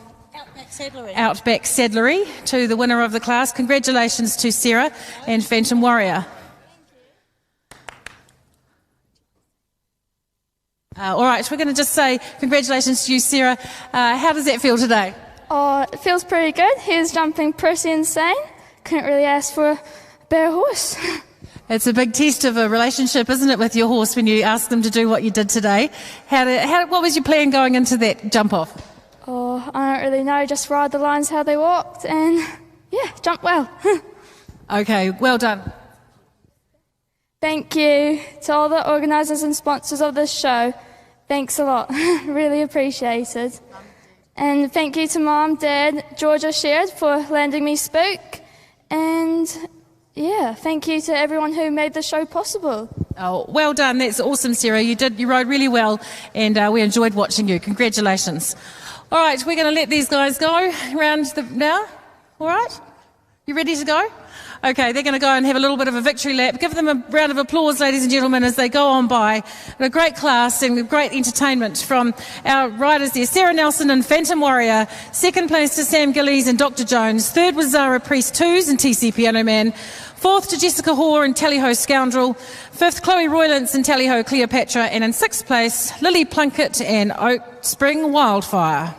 Outback Saddlery to the winner of the class. Congratulations to Sarah and Phantom Warrior. All right, we're going to just say congratulations to you, Sarah. How does that feel today? Oh, it feels pretty good. He was jumping pretty insane. Couldn't really ask for a better horse. It's a big test of a relationship, isn't it, with your horse when you ask them to do what you did today? What was your plan going into that jump off? Oh, I don't really know. Just ride the lines how they walked and, yeah, jump well. Okay, well done. Thank you to all the organisers and sponsors of this show. Thanks a lot. Really appreciated. And thank you to Mum, Dad, Georgia Sherrod for lending me Spook. And yeah, thank you to everyone who made the show possible. Oh, well done. That's awesome, Sarah. You rode really well, and we enjoyed watching you. Congratulations. All right, we're going to let these guys go now. All right? You ready to go? Okay, they're going to go and have a little bit of a victory lap. Give them a round of applause, ladies and gentlemen, as they go on by. And a great class and great entertainment from our riders there. Sarah Nelson and Phantom Warrior. Second place to Sam Gillies and Dr. Jones. Third was Zara Priest Twos and TC Piano Man. Fourth to Jessica Hoare and Tally Ho Scoundrel. Fifth, Chloe Roylance and Tally Ho Cleopatra. And in sixth place, Lily Plunkett and Oak Spring Wildfire.